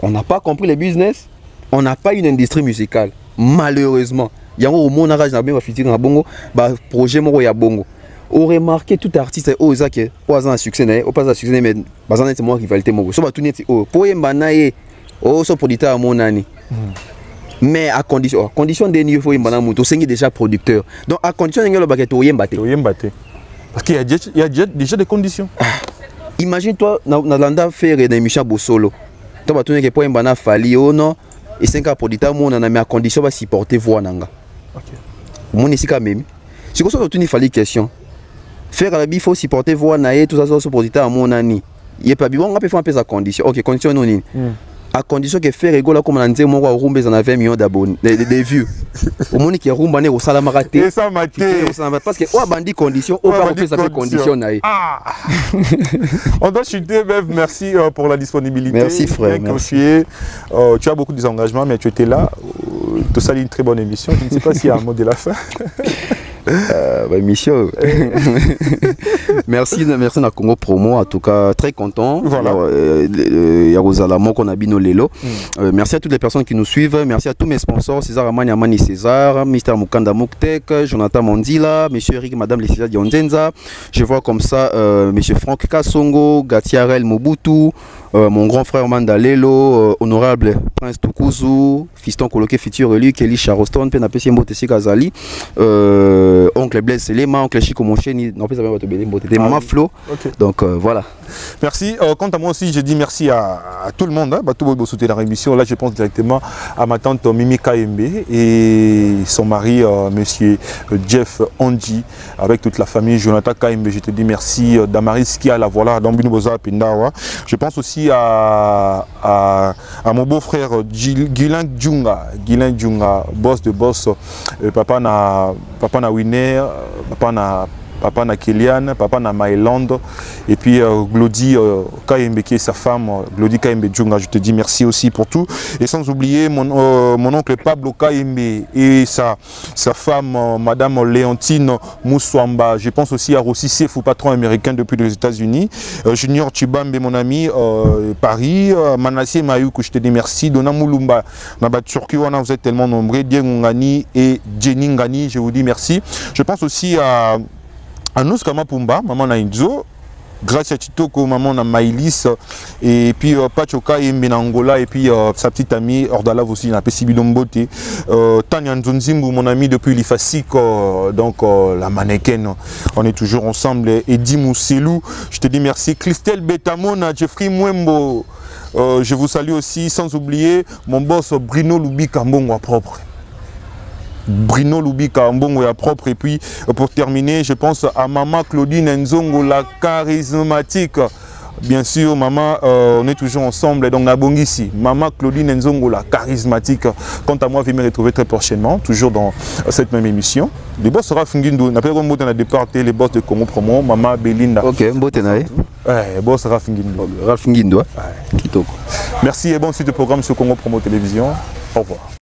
on n'a pas compris les business, on n'a pas une industrie musicale. Malheureusement. Il y a un moment où on a featuring à Bongo, projet Moro ya Bongo. On remarque tout artiste au Zaki, au hasard succès, au pas succès, mais c'est moi qui valide Moro. So va tout net, oh, pour Mbanaye, oh, so producteur à mon année. Mais à condition de niveau yembana muto sengi déjà producteur. Donc à condition ngelo baketo yembate. Parce qu'il y a déjà des conditions. Imagine-toi na landa faire une émission Bosolo. Toi batone ke po yembana fali ono et 5 producteur mon na mais à condition va supporter voix nanga. OK. Mon ici quand même. Si qu'on soit tuni fali question. Faire la bi faut supporter voix na et tout ça sur producteur mon nani. Il est pas bon on peut faire un peu sa condition. OK, condition non ni. À condition que faire rigolo comme on dit moi rumbe en a 20 millions d'abonnés de vues au monde qui rumba ne au salamarate et ça maté parce que on bandi condition on va faire sa condition na on doit chuter Bev, merci pour la disponibilité. Merci frère, merci. Tu as beaucoup d'engagement mais tu étais là, tu salis une très bonne émission. Je ne sais pas s'il y a un mot de la fin. Mission. merci na Congo Promo, en tout cas très content. Voilà. Qu'on a bino lelo. Merci à toutes les personnes qui nous suivent, merci à tous mes sponsors, César Amani Amani César, Mr Mukanda Muktek, Jonathan Mondila, Monsieur Eric, Madame Lessia Dionzenza. Je vois comme ça Monsieur Franck Kassongo, Gatiarel Mobutu, mon grand frère Mandalelo, honorable Prince Tukuzu, fiston coloqué futur élu Kelly Charoston, Penapesi Mbotesi Kazali, oncle Blaise Selema, oncle Chico Moncheni, non plus ça va te bénir, Maman Flo. Okay. Donc voilà. Merci. Quant à moi aussi, je dis merci à tout le monde. Hein, tout le monde soutenir la rémission. Là, je pense directement à ma tante Mimi Kaembe et son mari, monsieur Jeff Ondi, avec toute la famille. Jonathan Kaembe, je te dis merci. Damaris Kiala, voilà, Dambinoboza Pindawa. Je pense aussi à mon beau-frère Guilain Djunga, boss de boss, papa na Winner, papa na Kéliane, papa na Maëland, et puis Glody Kaembe qui est sa femme, Glody Kaembe Djunga, je te dis merci aussi pour tout. Et sans oublier mon oncle Pablo Kaembe et sa femme, madame Léontine Mousswamba. Je pense aussi à Rossi Sefou, patron américain depuis les États-Unis. Junior Chibambe, mon ami, Paris. Manassé Mayoukou, je te dis merci. Dona Moulumba, Nabat Turki, vous êtes tellement nombreux. Diengongani et Jenny Ngani, je vous dis merci. Je pense aussi à nous, Kama Pumba, maman Nainzo, grâce à Titoko, maman na Maïlis, et puis Pachoka et Menangola, et puis sa petite amie Ordala aussi, na Pesibidombote, Tanya Nzonzimbu, mon ami depuis l'IFASIC, donc la mannequin, on est toujours ensemble, Eddie Mousselou, je te dis merci, Christelle Betamona, Jeffrey Mwembo, je vous salue aussi, sans oublier mon boss Bruno Lubika Mbongo propre. Bruno Lubika Mbongo est propre. Et puis pour terminer, je pense à maman Claudine Nzongo, la charismatique. Bien sûr, maman, on est toujours ensemble, donc Nabongi ici. Maman Claudine Nzongo, la charismatique. Quant à moi, je vais me retrouver très prochainement, toujours dans cette même émission. Les boss sera Fungindo. N'a pas remonté dans la départ, les boss de Congo Promo, maman Belinda. Ok, Mbotenaï. Ouais, boss sera Fungindo. Fungindo. Merci et bon suite de programme sur Congo Promo Télévision. Au revoir.